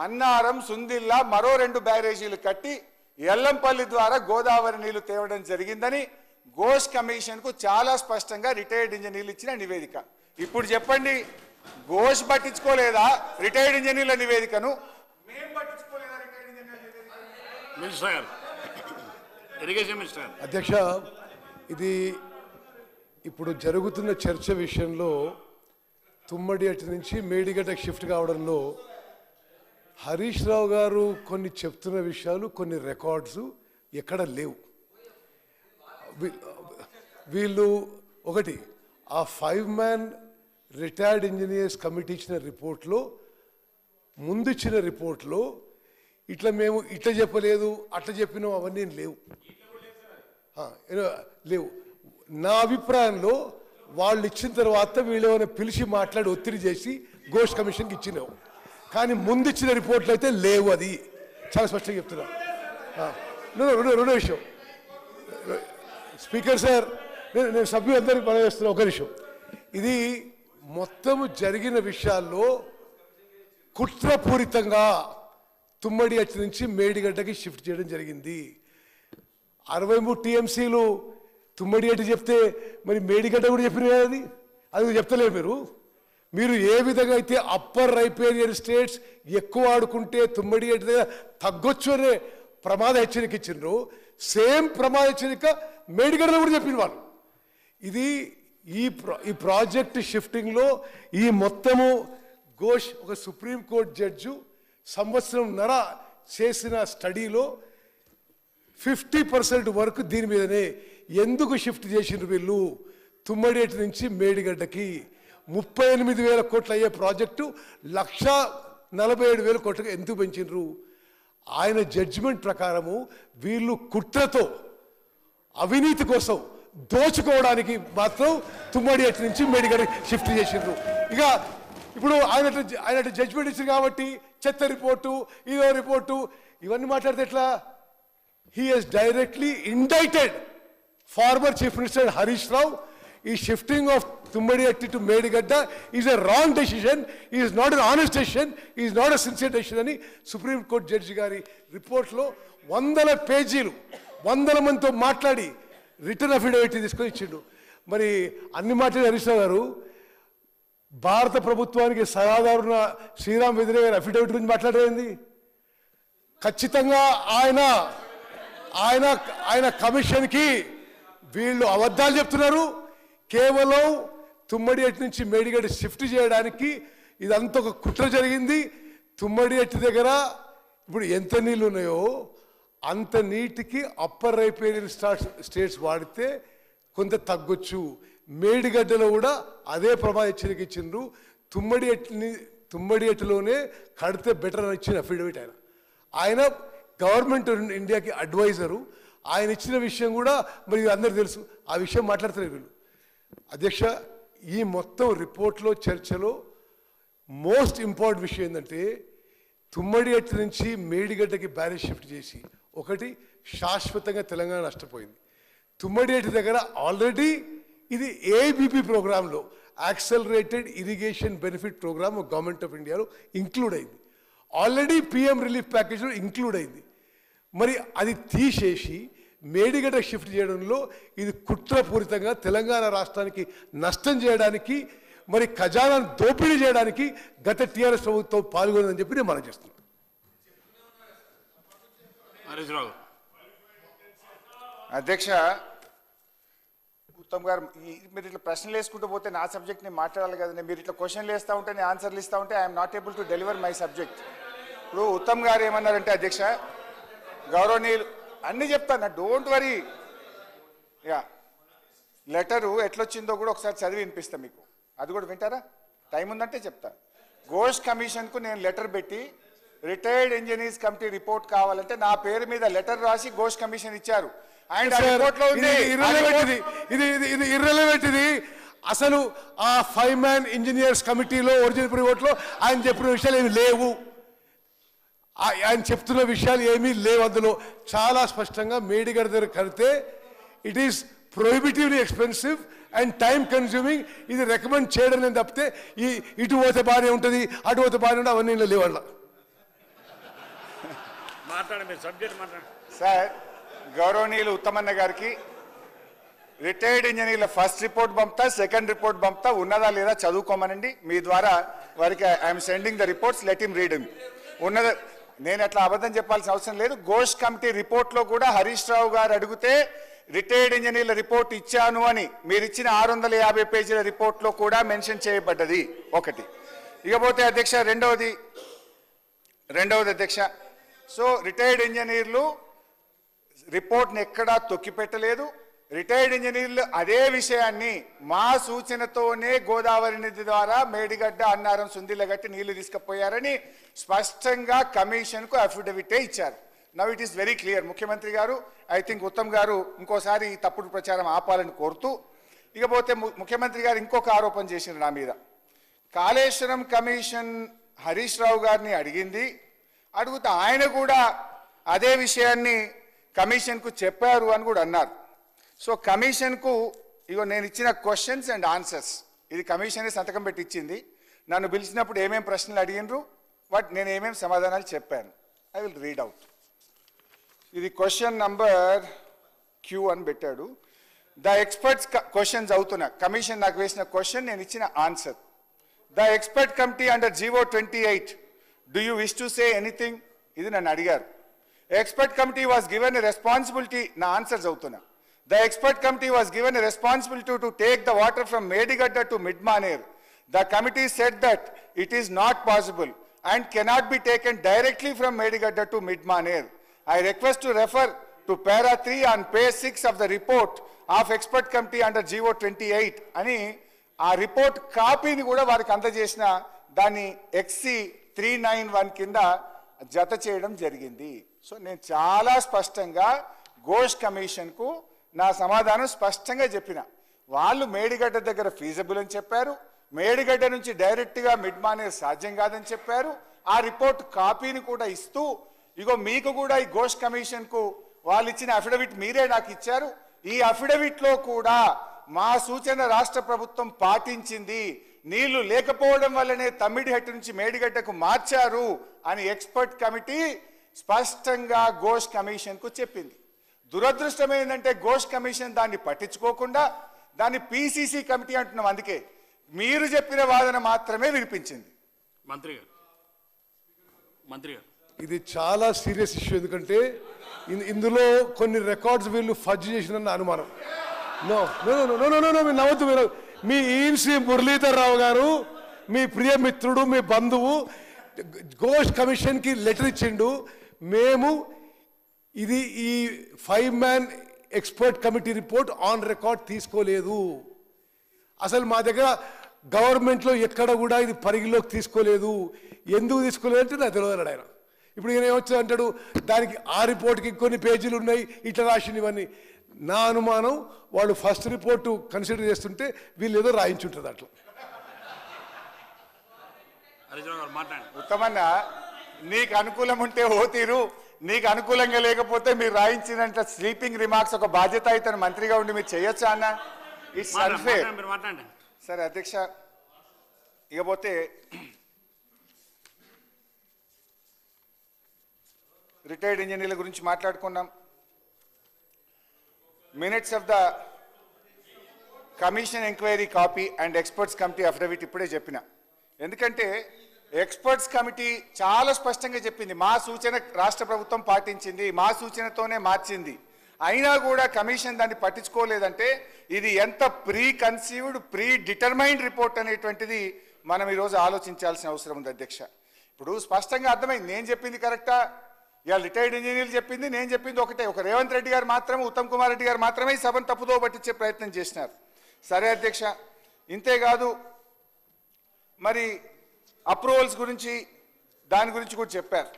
అన్నారం, సుందిల్లా మరో 2 బ్యారేజీలు కట్టి ఎల్లంపల్లి ద్వారా గోదావరి నీళ్లు తేవడం జరిగిందని ఘోష్ కమిషన్ కు చాలా స్పష్టంగా రిటైర్డ్ ఇంజనీర్లు ఇచ్చిన నివేదిక. ఇప్పుడు చెప్పండి, ఘోష్ పట్టించుకోలేదా రిటైర్డ్ ఇంజనీర్ల నివేదికను? మేము పట్టించుకోలేదా రిటైర్డ్ ఇంజనీర్ల నివేదిక? మినిస్టర్ గారు, ఇరిగేషన్ మినిస్టర్ గారు. అధ్యక్ష, ఇది ఇప్పుడు జరుగుతున్న చర్చ విషయంలో తుమ్మడి అటు నుంచి మేడిగడ్డకు షిఫ్ట్ కావడంలో హరీష్ రావు గారు కొన్ని చెప్తున్న విషయాలు, కొన్ని రికార్డ్స్ ఎక్కడ లేవు. వీళ్ళు ఒకటి, ఆ 5-man రిటైర్డ్ ఇంజనీర్స్ కమిటీ ఇచ్చిన రిపోర్ట్లో, ముందు ఇచ్చిన రిపోర్ట్లో ఇట్లా మేము ఇట్లా చెప్పలేదు అట్లా చెప్పినాం అవన్నీ లేవు. లేవు. నా అభిప్రాయంలో వాళ్ళు ఇచ్చిన తర్వాత వీళ్ళు ఏమైనా పిలిచి మాట్లాడి ఒత్తిడి చేసి ఘోష్ కమిషన్కి ఇచ్చినావు, కానీ ముందు ఇచ్చిన రిపోర్ట్లు అయితే లేవు. అది చాలా స్పష్టంగా చెప్తున్నా. రెండో విషయం, స్పీకర్ సార్, నేను సభ్యులందరికీ పనిచేస్తున్నా. ఒక నిమిషం, ఇది మొత్తము జరిగిన విషయాల్లో కుట్రపూరితంగా తుమ్మడి అటు నుంచి మేడిగడ్డకి షిఫ్ట్ చేయడం జరిగింది. 63 TMCలు తుమ్మడి అటు చెప్తే మరి మేడిగడ్డ కూడా చెప్పిన అది చెప్తలేరు. మీరు ఏ విధంగా అయితే అప్పర్ రైపేరియన్ స్టేట్స్ ఎక్కువ ఆడుకుంటే తుమ్మడి అటు దగ్గర తగ్గొచ్చు అనే ప్రమాద హెచ్చరిక ఇచ్చిండ్రు, సేమ్ ప్రమాద హెచ్చరిక మేడిగడ్డలో కూడా చెప్పిన వాళ్ళు. ఇది ఈ ప్రాజెక్ట్ షిఫ్టింగ్లో ఈ మొత్తము ఘోష్ ఒక సుప్రీంకోర్టు జడ్జు సంవత్సరంన్నర చేసిన స్టడీలో 50% వరకు దీని మీదనే. ఎందుకు షిఫ్ట్ చేసిండ్రు వీళ్ళు తుమ్మడేటి నుంచి మేడిగడ్డకి? 38,000 కోట్లు అయ్యే ప్రాజెక్టు 1,47,000 కోట్లకు ఎందుకు పెంచిండ్రు? ఆయన జడ్జిమెంట్ ప్రకారము వీళ్ళు కుట్రతో అవినీతి కోసం దోచుకోవడానికి మాత్రం తుమ్మడి అటు నుంచి మేడిగడ్డ షిఫ్ట్ చేసిండ్రు. ఇక ఇప్పుడు ఆయన జడ్జిమెంట్ ఇచ్చింది కాబట్టి చెత్త రిపోర్టు, ఇదో రిపోర్టు, ఇవన్నీ మాట్లాడితే ఎట్లా? He has directly indicted former chief minister Harish Rao. ఈ shifting of Tummidihatti to Medigadda is a wrong decision, is not an honest decision, is not a sincere decision అని సుప్రీంకోర్టు జడ్జి గారి రిపోర్ట్లో 100 పేజీలు 100 మందితో మాట్లాడి రిటర్న్ అఫిడవిట్ తీసుకొని ఇచ్చిండు. మరి అన్ని మాట్లాడి హరీష్ రావు గారు భారత ప్రభుత్వానికి సలహాదారున్న శ్రీరామ్ వెదిరే గారి అఫిడవిట్ గురించి మాట్లాడేది. ఖచ్చితంగా ఆయన కమిషన్కి వీళ్ళు అబద్ధాలు చెప్తున్నారు. కేవలం తుమ్మడి అట్టి నుంచి మేడిగడ్డ షిఫ్ట్ చేయడానికి ఇదంతా ఒక కుట్ర జరిగింది. తుమ్మడి అట్టి దగ్గర ఇప్పుడు ఎంత నీళ్ళు ఉన్నాయో అంత నీటికి అప్పర్ రైపేరియన్ స్టేట్స్ వాడితే కొంత తగ్గొచ్చు. మేడిగడ్డలో కూడా అదే ప్రమాద హెచ్చరిక ఇచ్చిండ్రు. తుమ్మడి అట్టులోనే కడితే బెటర్ అని ఇచ్చిన అఫిడవిట్ ఆయన గవర్నమెంట్ ఇండియాకి అడ్వైజరు. ఆయన ఇచ్చిన విషయం కూడా మరి అందరు తెలుసు. ఆ విషయం మాట్లాడతారు వీళ్ళు. అధ్యక్ష, ఈ మొత్తం రిపోర్ట్లో చర్చలో మోస్ట్ ఇంపార్టెంట్ విషయం ఏంటంటే తుమ్మడిగట్టు నుంచి మేడిగడ్డకి బ్యారేజ్ షిఫ్ట్ చేసి ఒకటి శాశ్వతంగా తెలంగాణ నష్టపోయింది. తుమ్మడిగట్టు దగ్గర ఆల్రెడీ ఇది ఏబీపీ ప్రోగ్రాంలో accelerated irrigation benefit programme government of ఇండియాలో ఇంక్లూడ్ అయింది. ఆల్రెడీ పిఎం రిలీఫ్ ప్యాకేజ్లో ఇంక్లూడ్ అయింది. మరి అది తీసేసి మేడిగడ్డ షిఫ్ట్ చేయడంలో ఇది కుట్రపూరితంగా తెలంగాణ రాష్ట్రానికి నష్టం చేయడానికి, మరి ఖజానాను దోపిడీ చేయడానికి గత టీఆర్ఎస్ ప్రభుత్వం పాల్గొనదని చెప్పి నేను మనం చేస్తున్నాను. హరీష్ రావు. అధ్యక్ష, ఉత్తమ్ గారు మీరు ఇట్లా ప్రశ్నలు వేసుకుంటూ పోతే నా సబ్జెక్ట్ నేను మాట్లాడాలి కదండి. మీరు ఇట్లా క్వశ్చన్లు వేస్తూ ఉంటే నేను ఆన్సర్లు ఇస్తూ ఉంటే I'm not able to deliver my subject. ఇప్పుడు ఉత్తమ్ గారు ఏమన్నారంటే అధ్యక్ష, గౌరవనీయులు అన్నీ చెప్తాను, డోంట్ వరీ. యా, లెటరు ఎట్లొచ్చిందో కూడా ఒకసారి చదివి వినిపిస్తా మీకు. అది కూడా వింటారా? టైం ఉందంటే చెప్తా. ఘోష్ కమిషన్కు నేను లెటర్ పెట్టి రిటైర్డ్ ఇంజనీర్స్ కమిటీ రిపోర్ట్ కావాలంటే నా పేరు మీద లెటర్ రాసి ఘోష్ కమిషన్ ఇచ్చారు. అండ్ రిపోర్ట్లో ఉంది. ఇది ఇర్రెలవెంట్. ఇది అసలు ఆ 5 man ఇంజనీర్స్ కమిటీలో ఒరిజినల్ రిపోర్ట్లో ఆయన చెప్పిన విషయాలు ఏమి లేవు. ఆయన చెప్తున్న విషయాలు ఏమీ లేవు. అందులో చాలా స్పష్టంగా మేడిగడ్డ దగ్గర కడితే it is prohibitively expensive and time consuming. ఇది రికమెండ్ చేయడం నేను తప్పితే ఇటు పోతే బాగానే ఉంటుంది, అటు పోతే బాగానే ఉంటుంది, అవన్నీ లేవాళ్ళ. సార్, గౌరవనీయులు ఉత్తమన్న గారికి రిటైర్డ్ ఇంజనీర్ల ఫస్ట్ రిపోర్ట్ పంపుతా, సెకండ్ రిపోర్ట్ పంపుతా, ఉన్నదా లేదా చదువుకోమనండి. మీ ద్వారా వారికి I'm sending the reports, let him read. ఉన్నదా, నేను అట్లా అబద్ధం చెప్పాల్సిన అవసరం లేదు. ఘోష్ కమిటీ రిపోర్ట్లో కూడా హరీష్ రావు గారు అడిగితే రిటైర్డ్ ఇంజనీర్ల రిపోర్ట్ ఇచ్చాను అని మీరు ఇచ్చిన 650 పేజీల రిపోర్ట్లో కూడా మెన్షన్ చేయబడ్డది ఒకటి. ఇకపోతే అధ్యక్ష రెండవది అధ్యక్ష, సో రిటైర్డ్ ఇంజనీర్లు రిపోర్ట్ని ఎక్కడా తొక్కిపెట్టలేదు. రిటైర్డ్ ఇంజనీర్లు అదే విషయాన్ని మా సూచనతోనే గోదావరి నది ద్వారా మేడిగడ్డ, అన్నారం, సుందిలగట్టి నీళ్లు తీసుకుపోయారని స్పష్టంగా కమిషన్కు అఫిడవిటే ఇచ్చారు. Now it is very clear. ముఖ్యమంత్రి గారు, ఐ థింక్ ఉత్తమ్ గారు ఇంకోసారి ఈ తప్పుడు ప్రచారం ఆపాలని కోరుతూ, ఇకపోతే ముఖ్యమంత్రి గారు ఇంకొక ఆరోపణ చేసిన నా మీద. కాళేశ్వరం కమిషన్ హరీష్ రావు గారిని అడిగితే ఆయన కూడా అదే విషయాన్ని కమిషన్కు చెప్పారు అని కూడా అన్నారు. సో కమిషన్కు ఇగో నేను ఇచ్చిన క్వశ్చన్స్ అండ్ ఆన్సర్స్, ఇది కమిషనే సంతకం పెట్టి ఇచ్చింది. నన్ను పిలిచినప్పుడు ఏమేమి ప్రశ్నలు అడిగినరు, నేను ఏమేమి సమాధానాలు చెప్పాను. I will read out. ఇది క్వశ్చన్ నంబర్ క్యూ అని పెట్టాడు. ద ఎక్స్పర్ట్స్ క్వశ్చన్స్ అవుతున్నా, కమిషన్ నాకు వేసిన క్వశ్చన్, నేను ఇచ్చిన answer. The expert committee under GO 28, do you wish to say anything, ఇది నన్ను అడిగారు. Expert committee was given a responsibility, నా ఆన్సర్స్ అవుతున్నా. The expert committee was given a responsibility to take the water from Medigadda to Midmaner. The committee said that it is not possible and cannot be taken directly from Medigadda to Midmaner. I request to refer to para 3 on page 6 of the report of expert committee under GO 28 అని ఆ report కాపీని కూడా వారికి అందజేసిన దాన్ని XC 391 కింద జత చేయడం జరిగింది. సో నేను చాలా స్పష్టంగా ఘోష్ కమిషన్కు నా సమాధానం స్పష్టంగా చెప్పిన. వాళ్ళు మేడిగడ్డ దగ్గర ఫీజబుల్ అని చెప్పారు, మేడిగడ్డ నుంచి డైరెక్ట్గా మిడ్మానేర్ సాధ్యం కాదని చెప్పారు. ఆ రిపోర్ట్ కాపీని కూడా ఇస్తూ, ఇగో మీకు కూడా ఈ ఘోష్ కమిషన్కు వాళ్ళు ఇచ్చిన అఫిడవిట్ మీరే నాకు ఇచ్చారు. ఈ అఫిడవిట్లో కూడా మా సూచన రాష్ట్ర ప్రభుత్వం పాటించింది, నీళ్లు లేకపోవడం వల్లనే తమ్మిడిహట్టు నుంచి మేడిగడ్డకు మార్చారు అని ఎక్స్పర్ట్ కమిటీ స్పష్టంగా ఘోష్ కమిషన్కు చెప్పింది. దురదృష్టం ఏంటంటే ఘోష్ కమిషన్ దాన్ని పట్టించుకోకుండా దాన్ని పిసిసి కమిటీ అంటున్నాం. అందుకే మీరు చెప్పిన వాదన మాత్రమే వినిపించింది. మంత్రి గారు, ఇది చాలా సీరియస్ ఇష్యూ. ఎందుకంటే ఇందులో కొన్ని రికార్డ్స్ వీళ్ళు ఫజ్ చేసిన అనుమానం. No no no no no no మీరు నవ్వద్దు. మీరు మీ ఈఎన్సీ మురళీధర్ రావు గారు, మీ ప్రియమిత్రుడు, మీ బంధువు ఘోష్ కమిషన్కి లెటర్ ఇచ్చిండు. మేము ఇది ఈ 5 man expert committee report on record తీసుకోలేదు. అసలు మా దగ్గర గవర్నమెంట్లో ఎక్కడ కూడా ఇది పరిగిలోకి తీసుకోలేదు. ఎందుకు తీసుకోలేదు అంటే నాకు తెలియదు ఆయన. ఇప్పుడు ఈయన ఏమొచ్చా అంటాడు, దానికి ఆ రిపోర్ట్కి కొన్ని పేజీలు ఉన్నాయి, ఇట్లా రాసినవన్నీ. నా అనుమానం వాళ్ళు ఫస్ట్ రిపోర్టు కన్సిడర్ చేస్తుంటే వీళ్ళు ఏదో రాయించుంటుంది అట్లా. హరీష్ రావు గారు మాట్లాడండి. ఉత్తమన్న, నీకు అనుకూలం ఉంటే ఓ తీరు, నీకు అనుకూలంగా లేకపోతే మీరు రాయించినంత స్లీపింగ్ రిమార్క్స్ ఒక బాధ్యత అయితే మంత్రిగా ఉండి మీరు చేయొచ్చా అన్న? It's unfair. మీరు మాట్లాడండి. సరే అధ్యక్ష, ఇకపోతే రిటైర్డ్ ఇంజనీర్ల గురించి మాట్లాడుకున్నాం. Minutes of the commission enquiry copy and experts committee affidavit ఇప్పుడే చెప్పిన. ఎందుకంటే ఎక్స్పర్ట్స్ కమిటీ చాలా స్పష్టంగా చెప్పింది, మా సూచన రాష్ట్ర ప్రభుత్వం పాటించింది, మా సూచనతోనే మార్చింది, అయినా కూడా కమిషన్ దాన్ని పట్టించుకోలేదంటే ఇది ఎంత pre conceived, pre determined report అనేటువంటిది మనం ఈరోజు ఆలోచించాల్సిన అవసరం ఉంది అధ్యక్ష. ఇప్పుడు స్పష్టంగా అర్థమైంది, నేను చెప్పింది కరెక్టా, ఇవాళ రిటైర్డ్ ఇంజనీర్లు చెప్పింది, నేను చెప్పింది ఒకటే. ఒక రేవంత్ రెడ్డి గారు మాత్రమే, ఉత్తమ్ కుమార్ రెడ్డి గారు మాత్రమే ఈ సభను తప్పుదో పట్టించే ప్రయత్నం చేసినారు. సరే అధ్యక్ష, ఇంతేకాదు మరి అప్రూవల్స్ గురించి దాని గురించి కూడా చెప్పారు.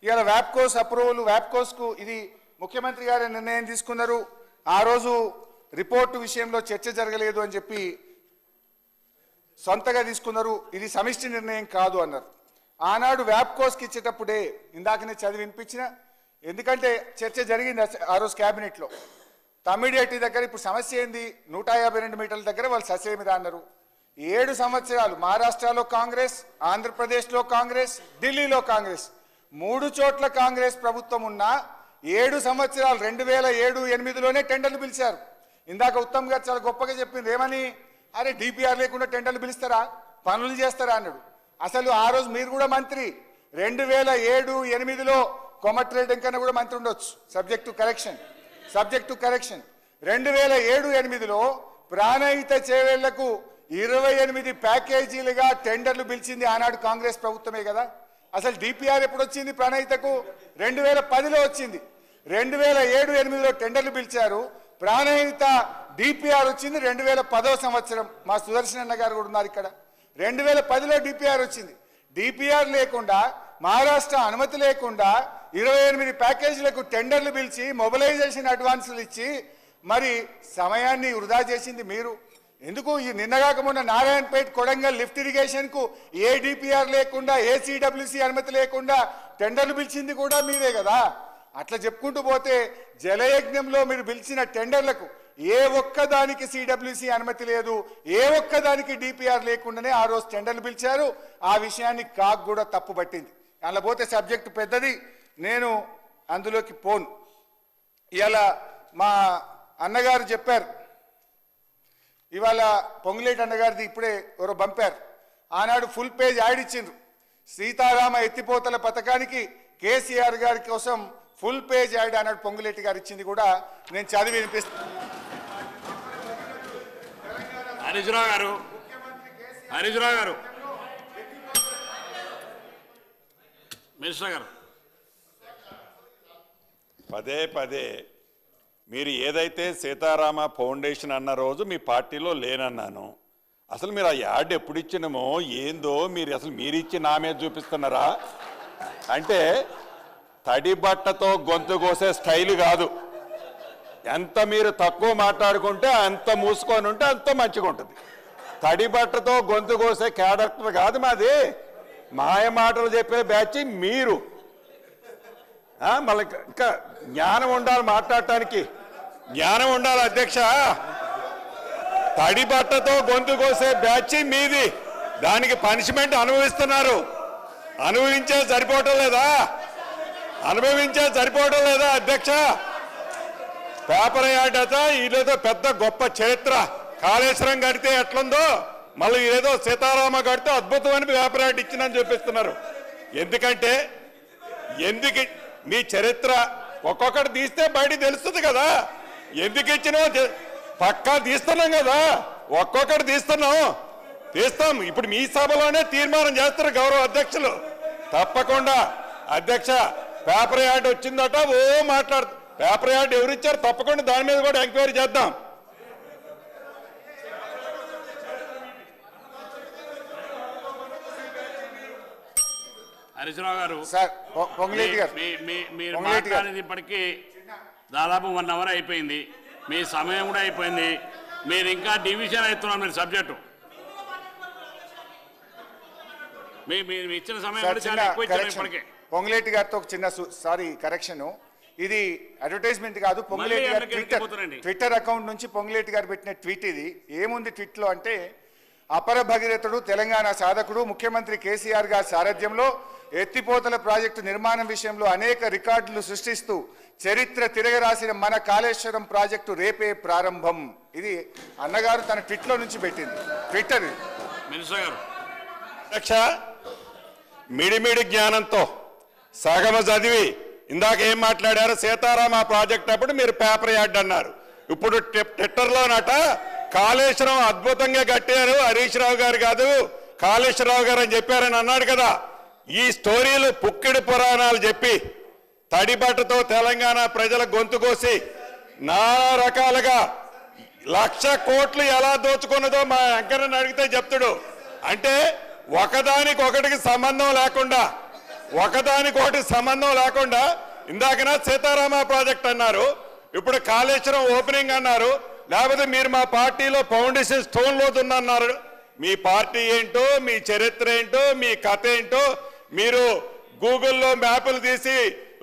ఇవాళ వ్యాప్కోస్ అప్రూవల్, వ్యాప్కోస్కు ఇది ముఖ్యమంత్రి గారు నిర్ణయం తీసుకున్నారు. ఆ రోజు రిపోర్టు విషయంలో చర్చ జరగలేదు అని చెప్పి సొంతగా తీసుకున్నారు, ఇది సమిష్టి నిర్ణయం కాదు అన్నారు. ఆనాడు వ్యాప్కోస్కి ఇచ్చేటప్పుడే ఇందాకనే చదివి వినిపించిన, ఎందుకంటే చర్చ జరిగింది ఆ రోజు క్యాబినెట్లో. తమ్మిడిహట్టి దగ్గర ఇప్పుడు సమస్య ఏంది, 152 మీటర్ల దగ్గర వాళ్ళు ససేమిరా అన్నారు. 7 సంవత్సరాలు మహారాష్ట్రలో కాంగ్రెస్, ఆంధ్రప్రదేశ్లో కాంగ్రెస్, ఢిల్లీలో కాంగ్రెస్, 3 చోట్ల కాంగ్రెస్ ప్రభుత్వం ఉన్నా 7 సంవత్సరాలు 2007-8లోనే టెండర్లు పిలిచారు. ఇందాక ఉత్తమ్ గారు చాలా గొప్పగా చెప్పింది, ఏమని, అరే డిపిఆర్ లేకుండా టెండర్లు పిలుస్తారా, పనులు చేస్తారా అన్నాడు. అసలు ఆ రోజు మీరు కూడా మంత్రి, 2007-8లో కోమటిరెడ్డి వెంకన్న కూడా మంత్రి ఉండొచ్చు, సబ్జెక్ట్ టు కరెక్షన్. 2007-8లో ప్రాణహిత చేవేళ్లకు 28 ప్యాకేజీలుగా టెండర్లు పిలిచింది ఆనాడు కాంగ్రెస్ ప్రభుత్వమే కదా. అసలు డిపిఆర్ ఎప్పుడు వచ్చింది ప్రాణహితకు? 2010లో వచ్చింది. 2007-8లో టెండర్లు పిలిచారు, ప్రాణహిత డిపిఆర్ వచ్చింది 2010వ సంవత్సరం. మా సుదర్శన్ అన్న గారు కూడా ఉన్నారు ఇక్కడ. 2010లో డిపిఆర్ వచ్చింది. డిపిఆర్ లేకుండా, మహారాష్ట్ర అనుమతి లేకుండా 28 ప్యాకేజీలకు టెండర్లు పిలిచి మొబిలైజేషన్ అడ్వాన్సులు ఇచ్చి మరి సమయాన్ని వృధా చేసింది మీరు. ఎందుకు ఈ నిన్నగాక మొన్న నారాయణపేట కొడంగల్ లిఫ్ట్ ఇరిగేషన్కు ఏ డిపిఆర్ లేకుండా, ఏసీడబ్ల్యూసీ అనుమతి లేకుండా టెండర్లు పిలిచింది కూడా మీరే కదా. అట్లా చెప్పుకుంటూ పోతే జలయజ్ఞంలో మీరు పిలిచిన టెండర్లకు ఏ ఒక్కదానికి సిడబ్ల్యూసీ అనుమతి లేదు, ఏ ఒక్కదానికి డిపిఆర్ లేకుండానే ఆ రోజు టెండర్లు పిలిచారు. ఆ విషయాన్ని కాక్ కూడా తప్పు పట్టింది. అలా పోతే సబ్జెక్టు పెద్దది, నేను అందులోకి పోను. ఇలా మా అన్నగారు చెప్పారు, ఇవాళ పొంగులేటి అన్నగారిది ఇప్పుడే ఎవరో పంపారు, ఆనాడు ఫుల్ పేజ్ యాడ్ ఇచ్చిండ్రు. సీతారామ ఎత్తిపోతల పథకానికి కేసీఆర్ గారి కోసం ఫుల్ పేజ్ యాడ్ ఆనాడు పొంగులేటి గారు ఇచ్చింది కూడా నేను చదివి వినిపిస్తాను. హరీష్ రావు గారు, హరీష్ రావు గారు, మినిస్టర్ గారు, పదే పదే మీరు ఏదైతే సీతారామ ఫౌండేషన్ అన్న రోజు మీ పార్టీలో లేనన్నాను. అసలు మీరు ఆ యాడ్ ఎప్పుడు ఇచ్చినామో ఏందో మీరు అసలు మీరు ఇచ్చి నా మీద చూపిస్తున్నారా? అంటే తడి బట్టతో గొంతు కోసే స్టైల్ కాదు. ఎంత మీరు తక్కువ మాట్లాడుకుంటే అంత మూసుకొని ఉంటే అంత మంచిగా ఉంటుంది. తడి బట్టతో గొంతు కోసే క్యారెక్టర్ కాదు మాది. మాయ మాటలు చెప్పే బ్యాచ్ మీరు. మళ్ళీ ఇంకా జ్ఞానం ఉండాలి, మాట్లాడటానికి జ్ఞానం ఉండాలి అధ్యక్ష. తడి బట్టతో గొంతు కోసే బ్యాచ్ మీది. దానికి పనిష్మెంట్ అనుభవిస్తున్నారు. అనుభవించే సరిపోవటం లేదా? అనుభవించే సరిపోవటం లేదా అధ్యక్ష? పేపర్ యాడ్ అట, ఇదేదో పెద్ద గొప్ప చరిత్ర. కాళేశ్వరం కడితే ఎట్లుందో మళ్ళీ ఏదో సీతారామ కడితే అద్భుతమైన పేపర్ యాడ్ ఇచ్చిందని చూపిస్తున్నారు. ఎందుకంటే ఎందుకు మీ చరిత్ర ఒక్కొక్కటి తీస్తే బయట తెలుస్తుంది కదా. ఎందుకు ఇచ్చినా పక్కా తీస్తున్నాం కదా, ఒక్కొక్కటి తీస్తాం. ఇప్పుడు మీ సభలోనే తీర్మానం చేస్తారు గౌరవ అధ్యక్షులు. తప్పకుండా అధ్యక్ష, పేపర్ యాడ్ వచ్చిందట ఓ మాట్లాడుతూ, పేపర్ యాడ్ ఎవరిచ్చారు? తప్పకుండా దాని మీద కూడా ఎంక్వైరీ చేద్దాం. హరీష్ రావు గారు, సార్ పొంగులేటి గారు, మీరు మాట్లాడేది ఇప్పటికీ దాదాపు 1 అవర్ అయిపోయింది. మీ సమయం కూడా అయిపోయింది. మీరు ఇంకా డివిజన్ అవుతున్నారు మీరు సబ్జెక్టు. మీరు ఇచ్చిన సమయం కూడా చాలా ఎక్కువ ఇచ్చారు ఇప్పటికే. పొంగులేటి గారితో ఒక చిన్న కరెక్షన్. ఇది అడ్వర్టైజ్మెంట్ కాదు. పొంగులేటి గారు ట్విట్టర్ అకౌంట్ నుంచి పొంగులేటి గారు పెట్టిన ట్వీట్ ఇది. ఏముంది ట్వీట్లో అంటే, అపర భగీరథుడు తెలంగాణ సాధకుడు ముఖ్యమంత్రి కేసీఆర్ గారి సారథ్యంలో ఎత్తిపోతల ప్రాజెక్టు నిర్మాణం విషయంలో అనేక రికార్డులు సృష్టిస్తూ చరిత్ర తిరగరాసిన మన కాళేశ్వరం ప్రాజెక్టు రేపే ప్రారంభం. ఇది అన్నగారు తన ట్విట్లో నుంచి పెట్టింది. ట్విట్టర్ మినిస్టర్ గారు అధ్యక్ష, మిడిమిడి జ్ఞానంతో సగమ చదివి ఇందాక ఏం మాట్లాడారు, సీతారామ ప్రాజెక్ట్ అప్పుడు మీరు పేపర్ యాడ్ అన్నారు. ఇప్పుడు ట్విట్టర్లోనట కాళేశ్వరం అద్భుతంగా కట్టారు హరీష్ రావు గారు కాదు కాళేశ్వరరావు గారు అని చెప్పారని అన్నాడు కదా. ఈ స్టోరీలు పుక్కిడి పురాణాలు చెప్పి తడిబట్టతో తెలంగాణ ప్రజల గొంతు కోసి నానా రకాలుగా 1,00,000 కోట్లు ఎలా దోచుకున్నదో మా వెంకన్నని అడిగితే చెప్తాడు. అంటే ఒకదానికొకటికి సంబంధం లేకుండా ఇందాకన సీతారామ ప్రాజెక్ట్ అన్నారు, ఇప్పుడు కాళేశ్వరం ఓపెనింగ్ అన్నారు, లేకపోతే మీరు మా పార్టీలో ఫౌండేషన్ స్టోన్ లోతున్నారు. మీ పార్టీ ఏంటో, మీ చరిత్ర ఏంటో, మీ కథ ఏంటో మీరు గూగుల్లో మ్యాపులు తీసి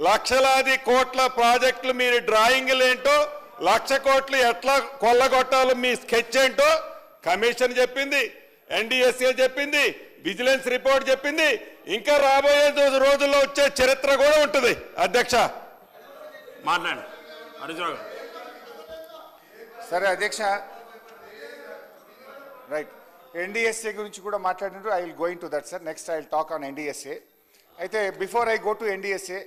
లక్షలాది కోట్ల ప్రాజెక్టులు మీరు డ్రాయింగ్లు ఏంటో, 1,00,000 కోట్లు ఎట్లా కొల్లగొట్టాలో మీ స్కెచ్ ఏంటో కమిషన్ చెప్పింది, ఎన్డీఎస్ఏ చెప్పింది, విజిలెన్స్ రిపోర్ట్ చెప్పింది. ఇంకా రాబోయే రోజుల్లో వచ్చే చరిత్ర కూడా ఉంటుంది. అధ్యక్ష మాట్లాడండి హరీష్ రావు. సరే అధ్యక్ష, రైట్. ఎన్డీఎస్ఏ గురించి కూడా మాట్లాడినారు. I will going to that sir. Next I will talk on NDSA. అయితే before I go to NDSA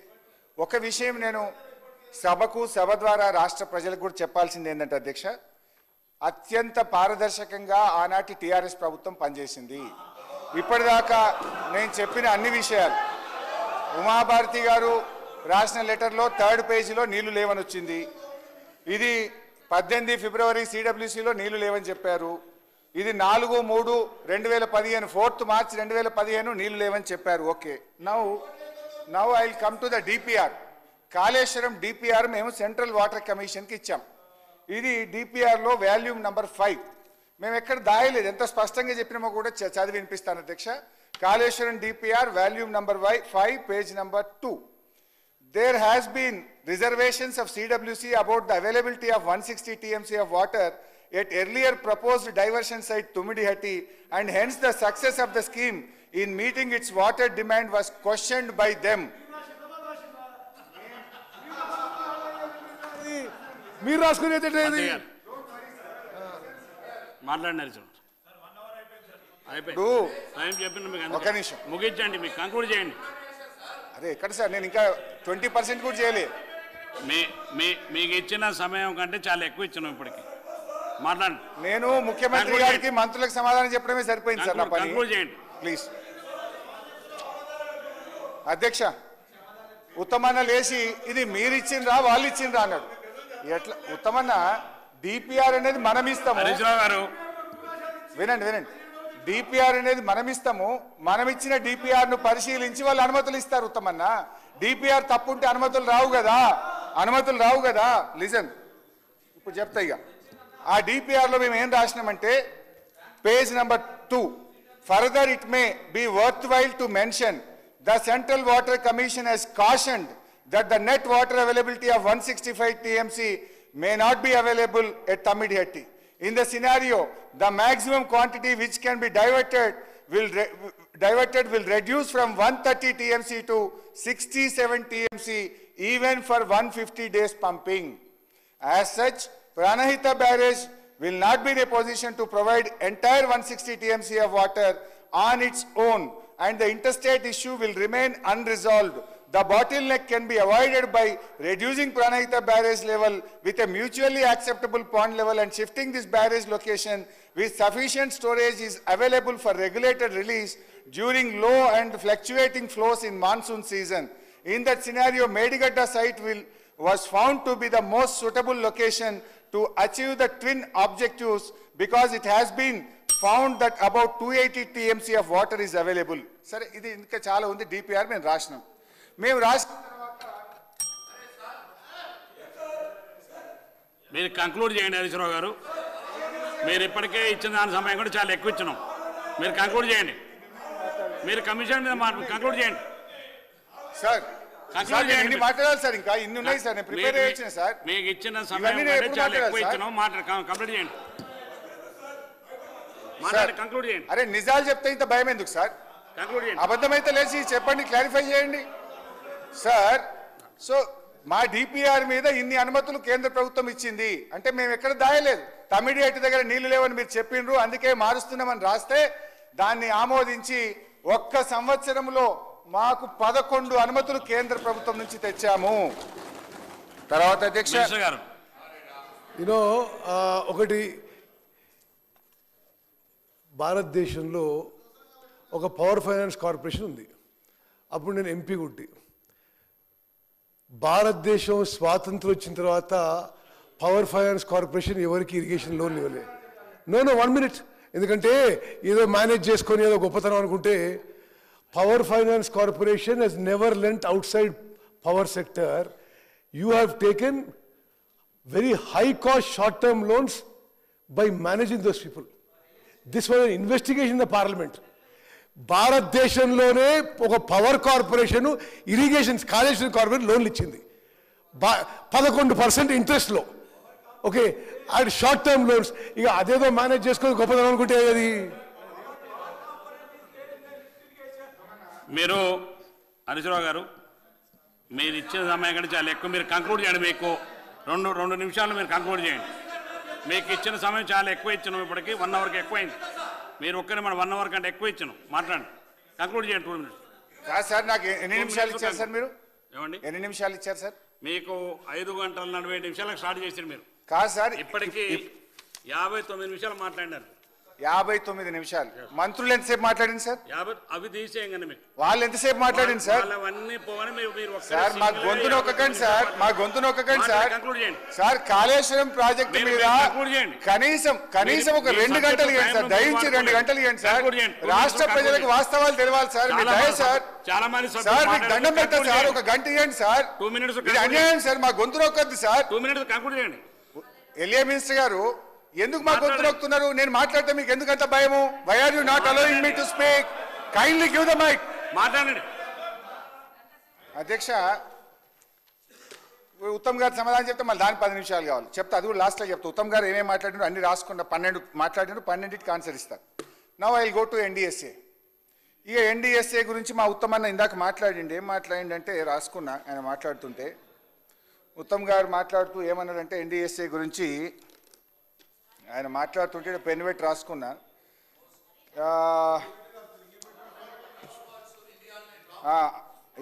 ఒక విషయం నేను సభ ద్వారా రాష్ట్ర ప్రజలకు కూడా చెప్పాల్సింది ఏంటంటే అధ్యక్ష, అత్యంత పారదర్శకంగా ఆనాటి టీఆర్ఎస్ ప్రభుత్వం పనిచేసింది. ఇప్పటిదాకా నేను చెప్పిన అన్ని విషయాలు, ఉమాభారతి గారు రాసిన లెటర్లో 3rd పేజీలో నీళ్లు లేవని వచ్చింది. ఇది 18 ఫిబ్రవరి సిడబ్ల్యూసీలో నీళ్లు లేవని చెప్పారు. ఇది 4/3/2015 4th March 2015 నీళ్లు లేవని చెప్పారు. Okay, now I will come to the DPR. Kaleshwaram DPR మేము సెంట్రల్ వాటర్ కమిషన్కి ఇచ్చాం. ఇది డిపిఆర్లో వాల్యూమ్ నెంబర్ 5. మేము ఎక్కడ దాయలేదు, ఎంత స్పష్టంగా చెప్పినామో కూడా చదివి వినిపిస్తాను అధ్యక్ష. Kaleshwaram DPR volume number 5 page number 2. There has been reservations of CWC about the availability of 160 TMC of water at earlier proposed diversion site Tumidihatti, and hence the success of the scheme in meeting its water demand was questioned by them. మీరు రాసుకునేది మాట్లాడినారు అయిపోయింది. Time చెప్పిన మీకు ఒక నిమిషం ముగించండి, మీకు conclude చేయండి. అదే ఎక్కడ సార్, నేను ఇంకా 20% కూడా చేయలేదు. మీకు ఇచ్చిన సమయం కంటే చాలా ఎక్కువ ఇచ్చినాం ఇప్పటికి. మాట్లాడండి. నేను ముఖ్యమంత్రి గారికి మంత్రులకు సమాధానం చెప్పడమే సరిపోయింది సార్ నా పని. కంక్లూడ్ చేయండి ప్లీజ్. అధ్యక్ష, ఉత్తమన్న లేచి ఇది మీరు ఇచ్చిండ్రా వాళ్ళు ఇచ్చిండ్రా అన్నాడు. ఎట్లా ఉత్తమన్న? డిపిఆర్ అనేది మనం ఇస్తాము. హరీష్ రావు గారు వినండి, డిపిఆర్ అనేది మనం ఇస్తాము. మనం ఇచ్చిన డిపిఆర్ ను పరిశీలించి వాళ్ళు అనుమతులు ఇస్తారు. ఉత్తమన్న, డిపిఆర్ తప్పుంటే అనుమతులు రావు కదా. లిజన్, ఇప్పుడు చెప్తా ఇక. ఆ డిపిఆర్ లో మేము ఏం రాసినామంటే page number 2, further it may be worthwhile to mention the central water commission has cautioned that the net water availability of 165 TMC may not be available at Tumidihatti. In the scenario, the maximum quantity which can be diverted will reduce from 130 TMC to 67 TMC even for 150 days pumping. As such, Pranahita barrage will not be in a position to provide entire 160 TMC of water on its own, and the interstate issue will remain unresolved. The bottleneck can be avoided by reducing Pranahita barrage level with a mutually acceptable pond level and shifting this barrage location with sufficient storage is available for regulated release during low and fluctuating flows in monsoon season. In that scenario, Medigadda site was found to be the most suitable location to achieve the twin objectives because it has been found that about 280 TMC of water is available. Sir, ఇది ఇంకా చాలా ఉంది. DPR మేము రాసినాం. మీరు conclude చేయండి హరీశ్రావు గారు. మీరు ఇప్పటికే ఇచ్చిన దాని సమయం కూడా చాలా ఎక్కువ ఇచ్చినాం. మీరు కంక్లూడ్ చేయండి. మీరు కమిషన్ మీద కంక్లూడ్ చేయండి సార్. కంక్లూడ్ సార్, నేను చేయండి. ఇన్ని మాట్లాడాలి సార్, ఇంకా ఇన్ని ఉన్నాయి సార్, నేను ప్రిపేర్ అయ్యి వచ్చిన సార్. మీకు ఇచ్చిన సమయం ఇవన్నీ నేను కంటే ఎప్పుడు చాలా ఎక్కువ మాట్లాడాలి ఇచ్చినాం. కంప్లీట్ చేయండి. మాట్లాడి కంక్లూడ్ చేయండి. అరే నిజాలు చెప్తే ఇంత భయం ఎందుకు సార్? కంక్లూడ్ చేయండి. అబద్ధమైతే లేచి చెప్పండి, క్లారిఫై చేయండి సార్. సో మా డిపిఆర్ మీద ఇన్ని అనుమతులు కేంద్ర ప్రభుత్వం ఇచ్చింది అంటే మేము ఎక్కడ దాయలేదు. తమిడిహట్టి దగ్గర నీళ్లు లేవని మీరు చెప్పిండ్రు, అందుకే మారుస్తున్నామని రాస్తే దాన్ని ఆమోదించి ఒక్క సంవత్సరంలో మాకు 11 అనుమతులు కేంద్ర ప్రభుత్వం నుంచి తెచ్చాము. తర్వాత అధ్యక్ష గారు యూనో ఒకటి, భారతదేశంలో ఒక పవర్ ఫైనాన్స్ కార్పొరేషన్ ఉంది. అప్పుడు నేను ఎంపీ గుట్టి. భారతదేశం స్వాతంత్రం వచ్చిన తర్వాత పవర్ ఫైనాన్స్ కార్పొరేషన్ ఎవరికి ఇరిగేషన్ లోన్ ఇవ్వలే. నో 1 minute, ఎందుకంటే ఏదో మేనేజ్ చేసుకొని ఏదో గొప్పతనం అనుకుంటే power finance corporation has never lent outside power sector. You have taken very high cost short term loans by managing those people. This was an investigation in the parliament. భారతదేశంలోనే ఒక power corporation irrigation Kaleshwaram corporation లోన్లు ఇచ్చింది 11% ఇంట్రెస్ట్లో. Okay, and short term loans. ఇక అదేదో manage చేసుకొని గొప్పదనం అనుకుంటే అది. మీరు హరీశ్రావు గారు మీరు ఇచ్చిన సమయం కంటే చాలా ఎక్కువ. మీరు కంక్లూడ్ చేయండి. మీకు రెండు నిమిషాలు మీరు కంక్లూడ్ చేయండి. మీకు ఇచ్చిన సమయం చాలా ఎక్కువ ఇచ్చినాం. ఇప్పటికి 1 అవర్కి ఎక్కువైంది. మీరు ఒక్కరి మన 1 అవర్ కంటే ఎక్కువ ఇచ్చినాం. మాట్లాడండి, కంక్లూడ్ చేయండి. 2 minutes. కాదు సార్, నాకు ఎన్ని నిమిషాలు ఇచ్చారు సార్? మీరు ఏమండి ఎన్ని నిమిషాలు ఇచ్చారు సార్? మీకు 5 గంటల 40 నిమిషాలకు స్టార్ట్ చేశారు మీరు. కాదు సార్, ఇప్పటికీ 59 నిమిషాలు మాట్లాడినారు. 59 నిమిషాలు. మంత్రులు ఎంతసేపు మాట్లాడింది సార్? అవి తీసేయండి. మీకు వాళ్ళు ఎంతసేపు మాట్లాడింది సార్? అవన్నీ పోవని మీరు సార్ మా గొంతు నొక్కకండి సార్, మా గొంతు నొక్కకండి సార్. కంక్లూడ్ చేయండి సార్ కాళేశ్వరం ప్రాజెక్టు మీరు మీద కంక్లూడ్ చేయండి. కనీసం ఒక 2 గంటలు ఇవ్వండి సార్, దయించి 2 గంటలు ఇవ్వండి సార్. రాష్ట్ర ప్రజలకు వాస్తవాలు తెలియాలి సార్. మీరు దయ సార్, చాలా మంది సార్ మీకు దండం పెట్టారు సార్, ఒక గంట ఇవ్వండి సార్. 2 minutes ఇది అన్యాయం సార్, మా గొంతు నొక్కద్దు సార్. 2 minutes కంక్లూడ్ చేయండి. ఎల్ఏ మినిస్టర్ గారు ఎందుకు మా గొంతు నొక్కుతున్నారు? నేను మాట్లాడితే మీకు ఎందుకంత భయము? Why are you not allowing me to speak? Kindly give the mike. మాట్లాడండి అధ్యక్ష. ఉత్తమ్ గారు సమాధానం చెప్తే మళ్ళీ దానికి 10 నిమిషాలు కావాలి. చెప్తా, అది కూడా లాస్ట్లో చెప్తా. ఉత్తమ్ గారు ఏమేమి మాట్లాడినారు అన్ని రాసుకున్న 12 మాట్లాడినారు, 12కి ఆన్సర్ ఇస్తారు. Now I will go to NDSA. ఇక ఎన్డీఎస్ఏ గురించి మా ఉత్తమ్ అన్న ఇందాక మాట్లాడిండి. ఏం మాట్లాడిండి అంటే రాసుకున్నా. ఆయన మాట్లాడుతుంటే ఉత్తమ్ గారు మాట్లాడుతూ ఏమన్నారంటే ఎన్డీఎస్ఏ గురించి ఆయన మాట్లాడుతుంటే పెన్ పెట్టి రాసుకున్నా.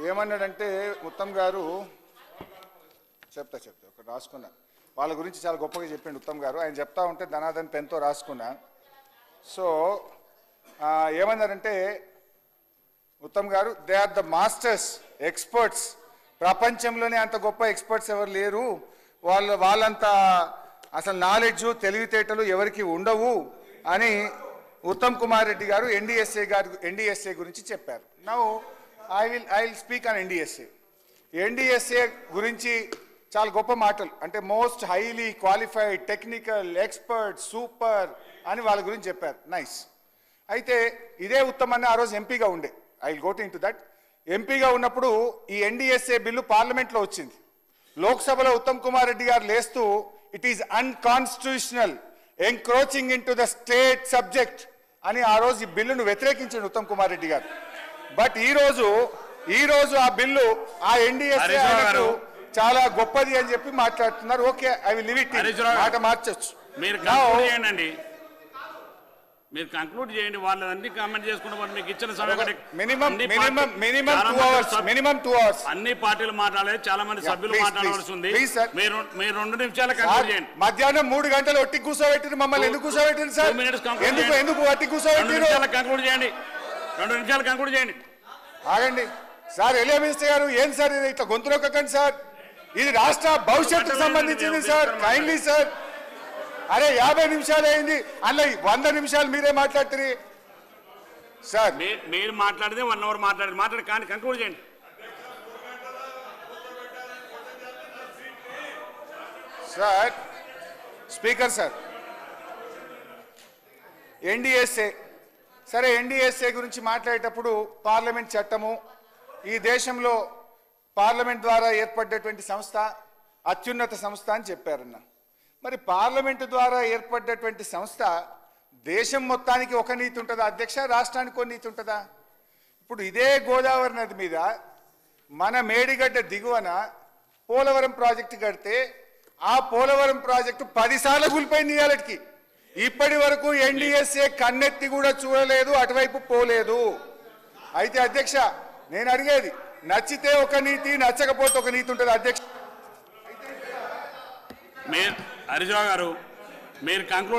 ఏమన్నాడంటే ఉత్తమ్ గారు చెప్తా ఒక రాసుకున్నా. వాళ్ళ గురించి చాలా గొప్పగా చెప్పిండు ఉత్తమ్ గారు. ఆయన చెప్తా ఉంటే ధనాధన్ పెన్తో రాసుకున్నా. సో ఏమన్నారంటే Uttam garu, they are the masters, experts. ప్రపంచంలోనే అంత గొప్ప ఎక్స్పర్ట్స్ ఎవరు లేరు. వాళ్ళంత అసలు నాలెడ్జ్ తెలివితేటలు ఎవరికి ఉండవు అని ఉత్తమ్ కుమార్ రెడ్డి గారు ఎన్డీఎస్ఏ గురించి చెప్పారు. Now I will speak on NDSA. NDSA గురించి చాలా గొప్ప మాటలు, అంటే most highly qualified, technical, expert, super అని వాళ్ళ గురించి చెప్పారు. నైస్. అయితే ఇదే ఉత్తమ్ అన్న ఆ రోజు ఎంపీగా ఉండే. I will go two into that. ఎంపీగా ఉన్నప్పుడు ఈ ఎన్డీఎస్ఏ బిల్లు పార్లమెంట్లో వచ్చింది. లోక్సభలో ఉత్తమ్ కుమార్ రెడ్డి గారు లేస్తూ it is unconstitutional, encroaching in to the state subject అని ఆ రోజు ఈ బిల్లును వ్యతిరేకించాడు ఉత్తమ్ కుమార్ రెడ్డి గారు. బట్ ఈ రోజు ఆ బిల్లు ఆ ఎన్డీఎస్ఏ చాలా గొప్పది అని చెప్పి మాట్లాడుతున్నారు. Okay, I will leave it. మాట మార్చొచ్చు. మీరు కంక్లూడ్ చేయండి. మీరు కంక్లూడ్ చేయండి. వాళ్ళన్నీ కామెంట్ చేసుకుంటే మీకు ఇచ్చిన సమయం మినిమం 2 hours అన్ని పార్టీలు మాట్లాడలేదు. చాలా మంది సభ్యులు మాట్లాడవలసి ఉంది. మీరు 2 నిమిషాలు కంక్లూడ్ చేయండి. మధ్యాహ్నం 3 గంటలు ఒట్టి కూర్చోబెట్టిరు మమ్మల్ని. ఎందుకు కూర్చోబెట్టిరు సార్? ఎందుకు ఒట్టి కూర్చోబెట్టిరు? కంక్లూడ్ చేయండి. 2 నిమిషాలు కంక్లూడ్ చేయండి. ఆగండి సార్. ఎల్ఏ మినిస్టర్ గారు ఏం సార్ ఇది? ఇట్లా గొంతు నొక్కకండి సార్. ఇది రాష్ట్ర భవిష్యత్తుకు సంబంధించింది సార్. Kindly sir. అరే 50 నిమిషాలు అయింది, అలా 100 నిమిషాలు మీరే మాట్లాడుతుంది సార్. మీరు మాట్లాడితే 1 అవర్ మాట్లాడి కానీ కంక్లూడ్ చేయండి సార్. స్పీకర్ సార్, ఎన్డీఎస్ఏ, సరే ఎన్డీఎస్ఏ గురించి మాట్లాడేటప్పుడు పార్లమెంట్ చట్టము, ఈ దేశంలో పార్లమెంట్ ద్వారా ఏర్పడ్డటువంటి సంస్థ అత్యున్నత సంస్థ అని చెప్పారన్న. మరి పార్లమెంటు ద్వారా ఏర్పడ్డటువంటి సంస్థ దేశం మొత్తానికి ఒక నీతి ఉంటుందా అధ్యక్ష, రాష్ట్రానికి ఒక నీతి ఉంటుందా? ఇప్పుడు ఇదే గోదావరి నది మీద మన మేడిగడ్డ దిగువన పోలవరం ప్రాజెక్టు కడితే ఆ పోలవరం ప్రాజెక్టు 10 సార్లు కూలిపోయింది ఇవాళకి. ఇప్పటి వరకు ఎన్డీఎస్ఏ కన్నెత్తి కూడా చూడలేదు, అటువైపు పోలేదు. అయితే అధ్యక్ష నేను అడిగేది, నచ్చితే ఒక నీతి, నచ్చకపోతే ఒక నీతి ఉంటుంది అధ్యక్ష. హరీష్ రావు గారు మీరు కంక్లూడ్